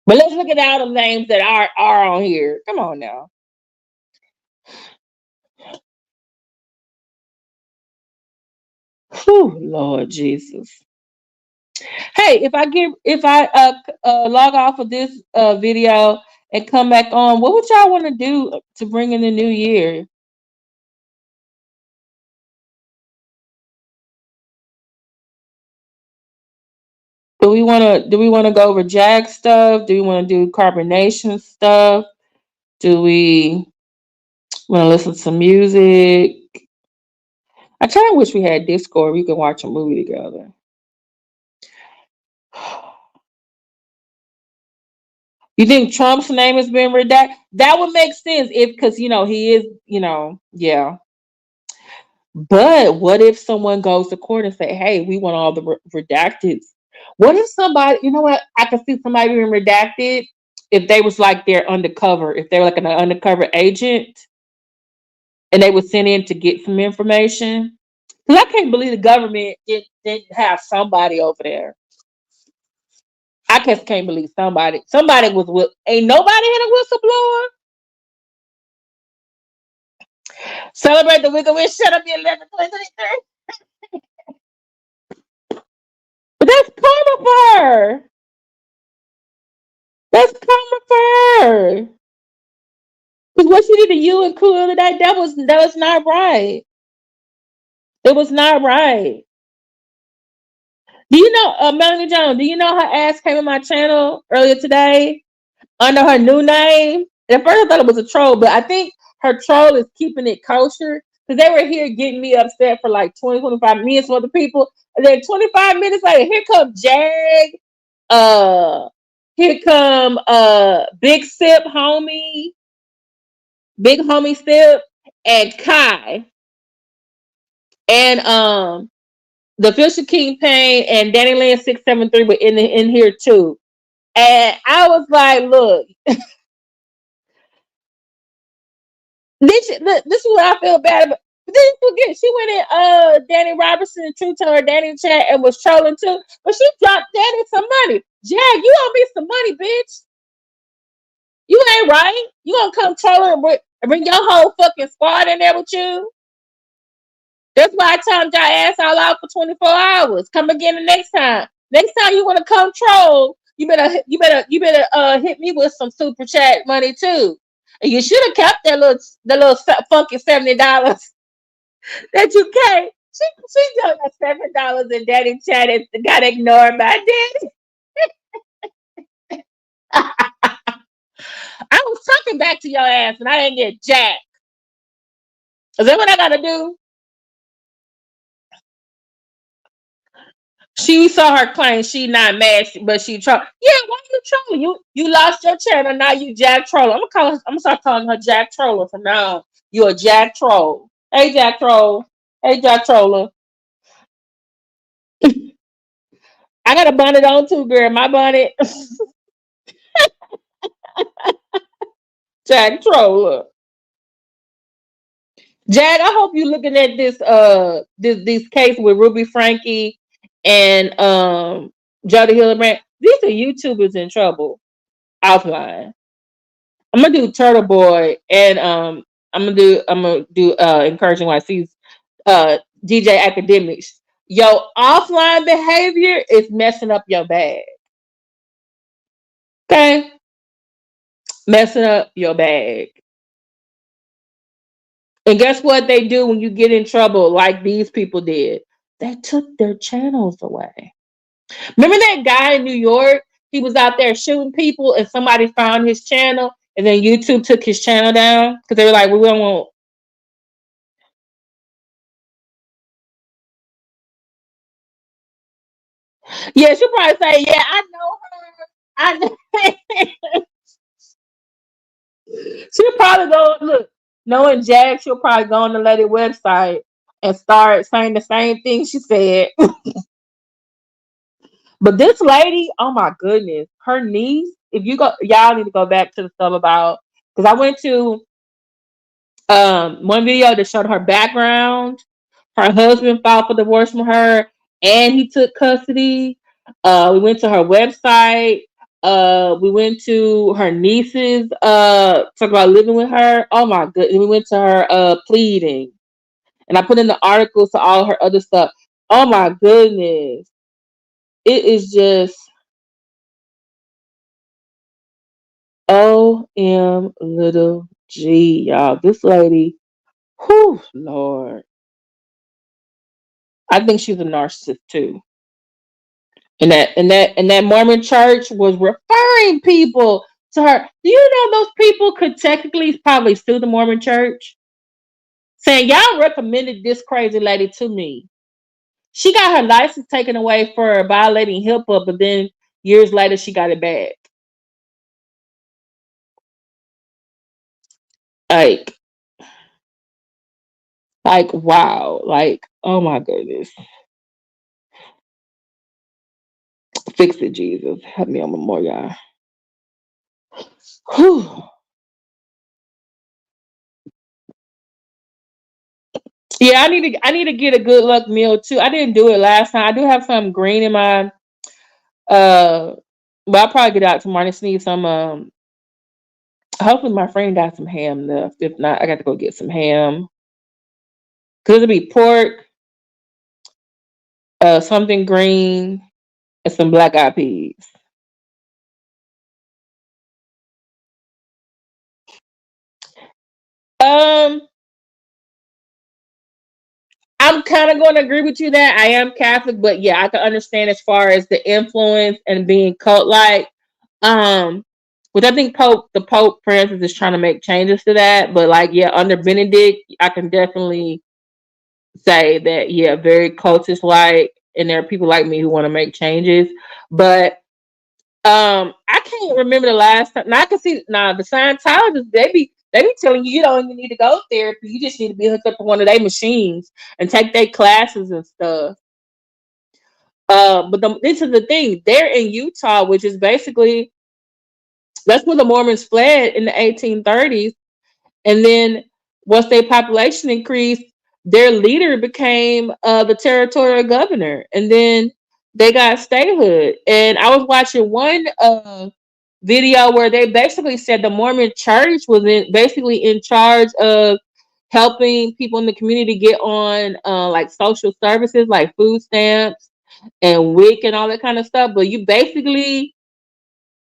A: But let's look at all the names that are on here. Come on now. Whew, Lord Jesus. Hey, if I log off of this video and come back on, what would y'all want to do to bring in the new year? Do we want to go over Jag stuff? Do we want to do carbonation stuff? Do we want to listen to some music? I kind of wish we had Discord. We could watch a movie together. You think Trump's name has been redacted? That would make sense because he is, yeah. But what if someone goes to court and say, hey, we want all the redacted? What if somebody, you know what? I could see somebody being redacted if they was like they're undercover, if they were like an undercover agent and they were sent in to get some information. Because I can't believe the government didn't have somebody over there. I just can't believe somebody was with, ain't nobody had a whistleblower. Celebrate the Wiggle Wish, shut up, the 11/2023. But that's karma for her. That's karma for her. Because what she did to you and Cool today, that was not right. It was not right. Do you know, Melanie Jones, do you know her ass came on my channel earlier today under her new name? At first I thought it was a troll, but I think her troll is keeping it kosher. Because they were here getting me upset for like 20, 25 minutes for other people. And then 25 minutes later, here comes Jag. Here come Big Sip Homie. Big Homie Sip and Kai. And the Fisher King Payne and Danny Lynn 673 were in here too. And I was like, look, this is what I feel bad about. But then forget, she went in Danny Robertson and True Teller Danny chat and was trolling too. But she dropped Danny some money. Jag, you owe me some money, bitch. You ain't right. You gonna come trolling and bring your whole fucking squad in there with you? That's why I timed your ass all out for 24 hours. Come again the next time. Next time you want to come troll, you better hit me with some super chat money too. And you should have kept that little funky $70 that you gave. She took that $7 in Daddy chat and got ignored by Daddy. I was talking back to your ass and I didn't get jack. Is that what I gotta do? She saw her claim she not mad, but she troll. Yeah, why you trolling? You lost your channel, now you Jack Troller. I'm gonna start calling her Jack Troller from now on. You a Jack Troll. Hey Jack Troll. Hey Jack Troller. I got a bonnet on too, girl. My bonnet. Jack Troller. Jag, I hope you're looking at this case with Ruby Frankie and Jodi Hildebrandt. These are YouTubers in trouble offline. I'm gonna do Turtle Boy and I'm gonna do Encouraging YC's DJ Academics. Your offline behavior is messing up your bag. Okay? Messing up your bag. And guess what they do when you get in trouble like these people did? They took their channels away. Remember that guy in New York? He was out there shooting people and somebody found his channel and then YouTube took his channel down because they were like, we don't want. Yeah, she'll probably say, yeah, I know her. I know. She'll probably go, look, knowing Jack, she'll probably go on the lady website and start saying the same thing she said. But this lady, oh my goodness, her niece, if you go, y'all need to go back to the stuff about, because I went to one video that showed her background. Her husband filed for divorce from her and he took custody. We went to her website. We went to her niece's talk about living with her. Oh my goodness. We went to her pleading. And I put in the articles to all her other stuff. Oh my goodness. It is just OM little G, y'all. This lady, whew, Lord. I think she's a narcissist too. And that Mormon church was referring people to her. Do you know those people could technically probably sue the Mormon church? Saying y'all recommended this crazy lady to me. She got her license taken away for violating HIPAA, but then years later she got it back. Like wow. Like, oh my goodness. Fix it, Jesus. Help me on more, y'all. Whew. Yeah, I need to get a good luck meal too. I didn't do it last time. I do have some green in my but I'll probably get out tomorrow. I just need some hopefully my friend got some ham left. If not, I got to go get some ham. Cause it'll be pork, something green, and some black eyed peas. Um I'm kind of going to agree with you that I am Catholic, but yeah, I can understand as far as the influence and being cult like. Which I think the Pope Francis is trying to make changes to that, but like yeah, under Benedict, I can definitely say that yeah, very cultist like, and there are people like me who want to make changes, but I can't remember the last time. Now I can see now the Scientologists they be telling you don't even need to go therapy. You just need to be hooked up to one of their machines and take their classes and stuff. But this is the thing. They're in Utah, which is basically that's where the Mormons fled in the 1830s. And then once their population increased, their leader became the territorial governor. And then they got statehood. And I was watching one video where they basically said the Mormon church was basically in charge of helping people in the community get on like social services like food stamps and WIC and all that kind of stuff. But you basically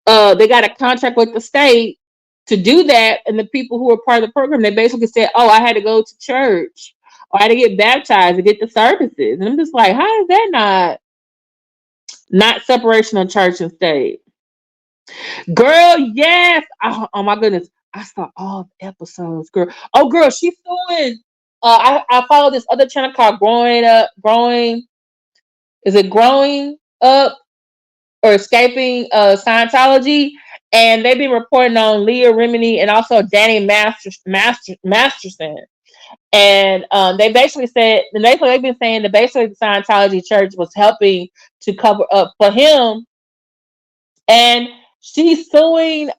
A: they got a contract with the state to do that, and the people who were part of the program, they basically said, oh, I had to go to church or I had to get baptized to get the services. And I'm just like, how is that not separation of church and state? Girl, yes. Oh my goodness. I saw all the episodes, girl. Oh, girl, she's doing. I follow this other channel called Growing. Is it Growing Up or Escaping Scientology? And they've been reporting on Leah Remini and also Danny Masterson. And they basically said, and they've been saying that basically the Scientology church was helping to cover up for him. And she's suing,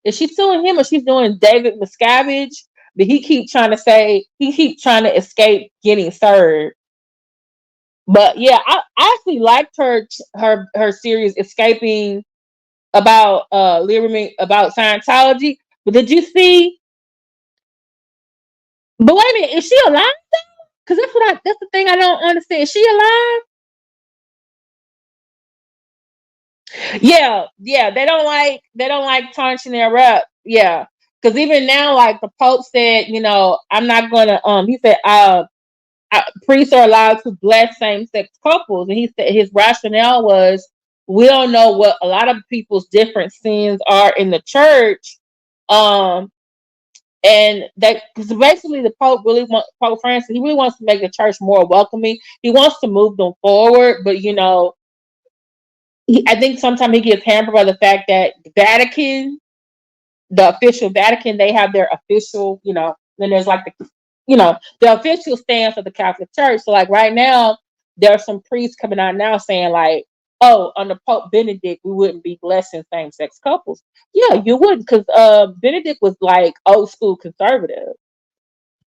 A: is she suing him or she's doing David Miscavige? But he keep trying to escape getting served. But yeah, I actually liked her series Escaping about about Scientology. But did you see? But wait a minute, is she alive though? Because that's the thing I don't understand. Is she alive? Yeah, they don't like tarnishing their rep. Yeah, because even now, like the Pope said, I'm not gonna. He said, priests are allowed to bless same-sex couples, and he said his rationale was we don't know what a lot of people's different sins are in the church, and that because basically the Pope Francis, he really wants to make the church more welcoming. He wants to move them forward, but I think sometimes he gets hampered by the fact that the official Vatican, they have their official, then there's like the official stance of the Catholic Church. So like right now, there are some priests coming out now saying like, oh, under Pope Benedict, we wouldn't be blessing same-sex couples. Yeah, you wouldn't, because Benedict was like old school conservative.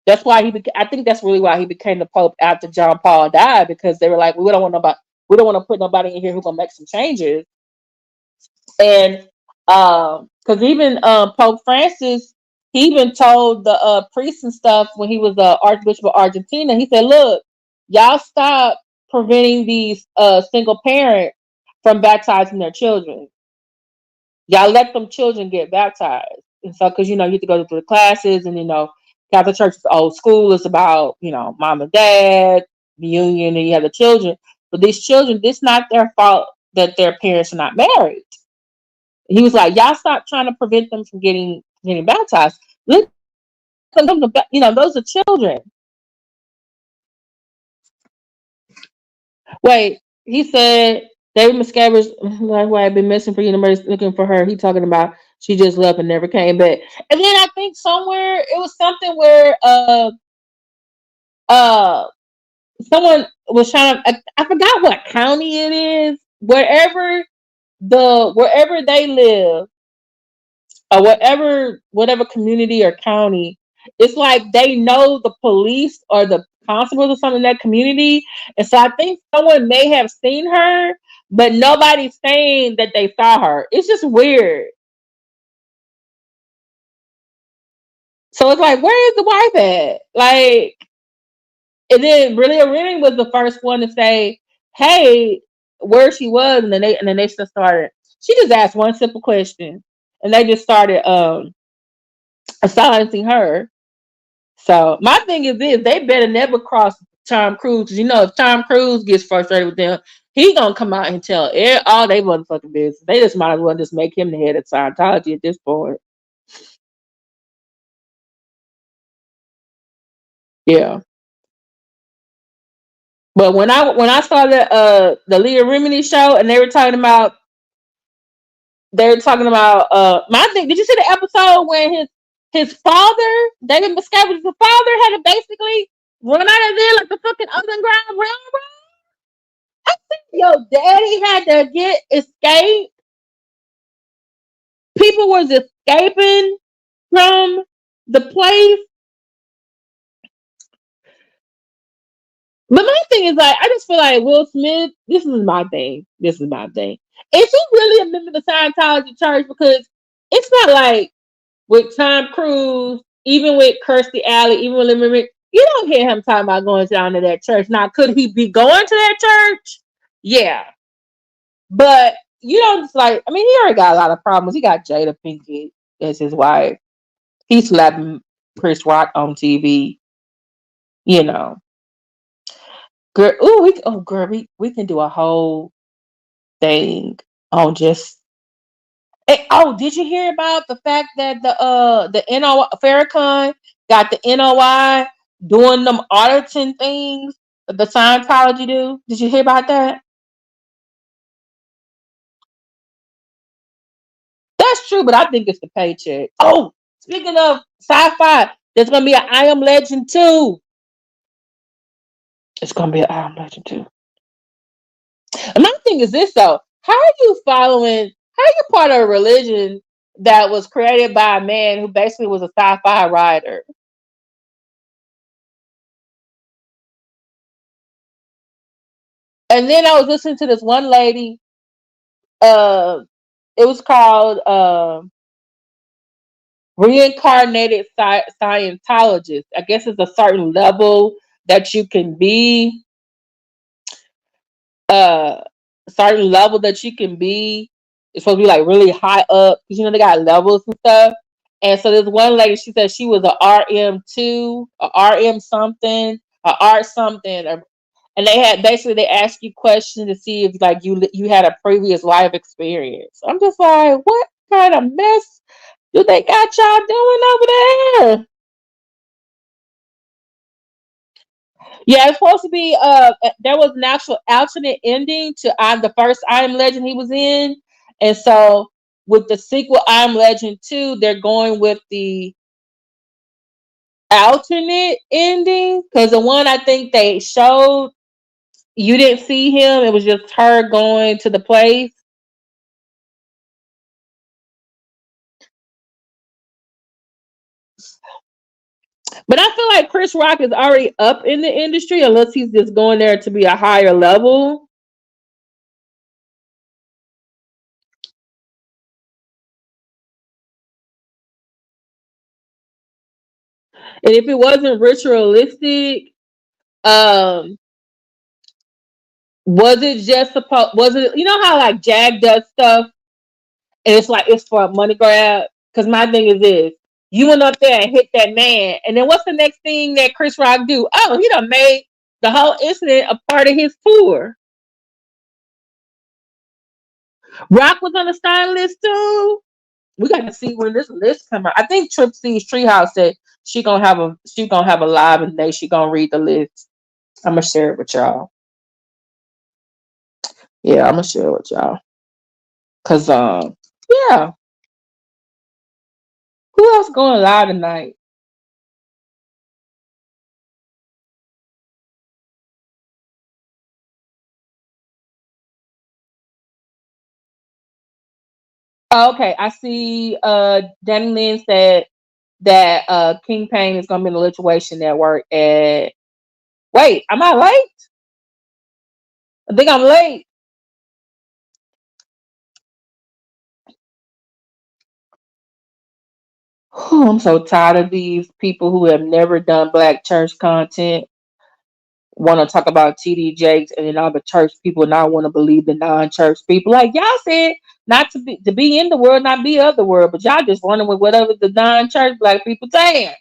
A: That's why I think that's really why he became the Pope after John Paul died, because they were like, we don't want to put nobody in here who's gonna make some changes. And because even Pope Francis, he even told the priests and stuff when he was Archbishop of Argentina. He said, "Look, y'all stop preventing these single parents from baptizing their children. Y'all let them children get baptized." And so, because you have to go through the classes, and Catholic Church is old school. It's about mom and dad, the union, and you have the children. But these children, it's not their fault that their parents are not married. He was like, y'all stop trying to prevent them from getting baptized. Let them, those are children. Wait, he said David Miscavige, like, why I've been missing for university looking for her. He talking about she just left and never came back. And then I think somewhere it was something where someone was trying to, I forgot what county it is, wherever they live, or whatever community or county, it's like they know the police or the constables or something in that community. And so I think someone may have seen her, but nobody's saying that they saw her. It's just weird. So it's like, where is the wife at? Like, and then really was the first one to say, hey, where she was, and then they just started. She just asked one simple question, and they just started silencing her. So my thing is this: they better never cross Tom Cruise, because if Tom Cruise gets frustrated with them, he gonna come out and tell all they motherfucking business. They just might as well just make him the head of Scientology at this point. Yeah. But when I saw the Leah Remini show, and they were talking about my thing. Did you see the episode when his father, David Miscavige's father, had to basically run out of there like the fucking underground railroad? I think your daddy had to escape. People was escaping from the place. But my thing is like, I just feel like Will Smith, this is my thing. Is he really a member of the Scientology church? Because it's not like with Tom Cruise, even with Kirstie Alley, even with Limerick, you don't hear him talking about going down to that church. Now, could he be going to that church? Yeah. But you don't just like, I mean, he already got a lot of problems. He got Jada Pinkett as his wife. He's slapping Chris Rock on TV. Girl, we can do a whole thing on just. Did you hear about the fact that the NO Farrakhan got the NOI doing them auditing things that the Scientology do? Did you hear about that? That's true, but I think it's the paycheck. Oh, speaking of sci-fi, There's gonna be an I Am Legend 2. It's gonna be an I Am Legend 2. And my thing is this though. How are you following, how are you part of a religion that was created by a man who basically was a sci-fi writer? And then I was listening to this one lady, it was called reincarnated Scientologist. I guess it's a certain level that you can be, certain level that you can be. It's supposed to be like really high up because you know they got levels and stuff. And so there's one lady, she said she was a RM2, a RM something, a R something, and they had basically they ask you questions to see if like you had a previous life experience. I'm just like, what kind of mess do they got y'all doing over there? Yeah, it's supposed to be there was an actual alternate ending to the first I Am Legend he was in. And so with the sequel I Am Legend 2, they're going with the alternate ending. Because the one I think they showed, you didn't see him. It was just her going to the place. But I feel like Chris Rock is already up in the industry unless he's just going there to be a higher level. And if it wasn't ritualistic, um, was it just supposed? Was it, you know how like Jag does stuff and it's like it's for a money grab? Because my thing is this: you went up there and hit that man, and then what's the next thing that Chris Rock do? Oh, he done made the whole incident a part of his tour. Rock was on the style list too. We got to see when this list come out. I think Trip C's Treehouse said she gonna have a live and they she gonna read the list. I'm gonna share it with y'all. Yeah, I'm gonna share it with y'all. Cause yeah, who else going live tonight? Oh, okay, I see. Danny Lynn said that King Payne is gonna be in the Lituation Network at. Wait, am I late? I think I'm late. I'm so tired of these people who have never done Black church content want to talk about TD Jakes, and then all the church people now want to believe the non-church people. Like y'all said, not to be in the world, not be of the world, but y'all just running with whatever the non-church Black people saying.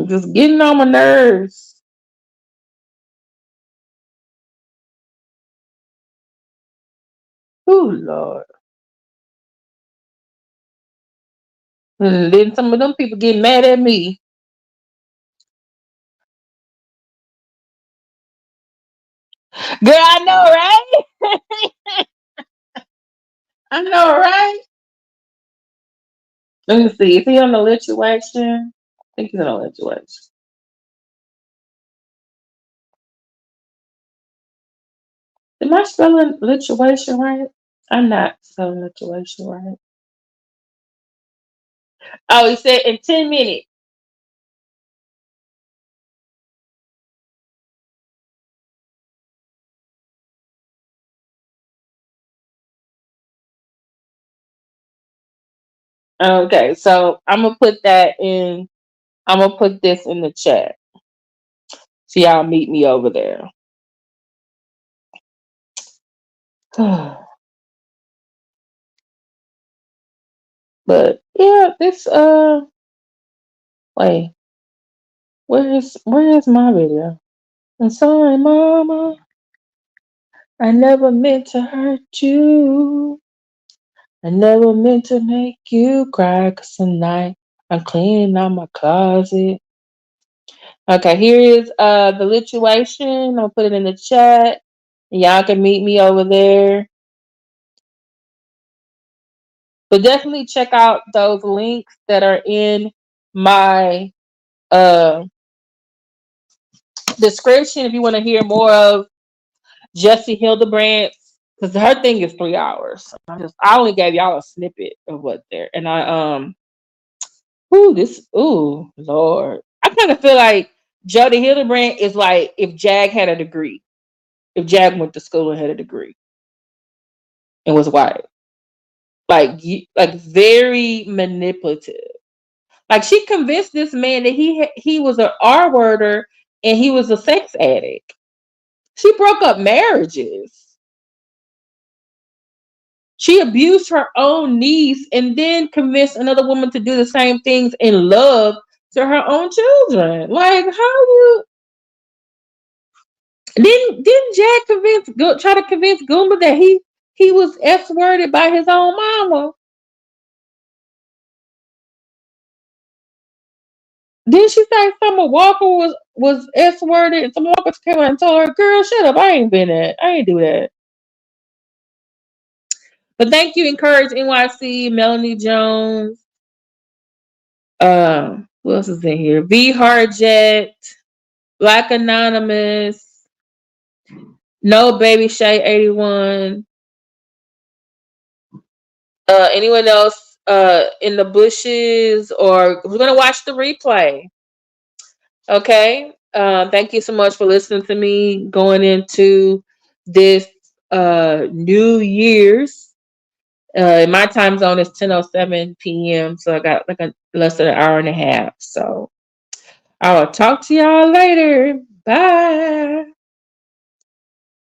A: Just getting on my nerves. Oh Lord. And then some of them people get mad at me. Girl, I know, right? I know, right? Let me see. Is he on the lituation? I think he's on the lituation. Am I spelling lituation right? I'm not spelling lituation right. Oh, he said in 10 minutes. Okay, so I'm gonna put that in. I'm gonna put this in the chat. So y'all meet me over there. But yeah, this wait, where is my video? I'm sorry, mama. I never meant to hurt you. I never meant to make you cry. 'Cause tonight I'm cleaning out my closet. Okay, here is the lituation. I'll put it in the chat. Y'all can meet me over there. So definitely check out those links that are in my description if you want to hear more of Jessi Hildebrandt, because her thing is 3 hours. I only gave y'all a snippet of what's there, and Lord, I kind of feel like Jodi Hildebrandt is like if Jag had a degree, if Jag went to school and had a degree and was white, like very manipulative. Like she convinced this man that he was an R-worder and he was a sex addict. She broke up marriages. She abused her own niece and then convinced another woman to do the same things in love to her own children. Like, how you didn't Jack try to convince Goomba that he was F-worded by his own mama? Didn't she say Summer Walker was S-worded and Summer Walker came out and told her, girl, shut up, I ain't do that. But thank you, Encourage NYC, Melanie Jones. Who else is in here? V Hardjet, Black Anonymous, No Baby Shay 81. Anyone else in the bushes or who's gonna watch the replay? Okay. Thank you so much for listening to me going into this New Year's. In my time zone is 10:07 p.m. So I got like less than an hour and a half. So I will talk to y'all later. Bye.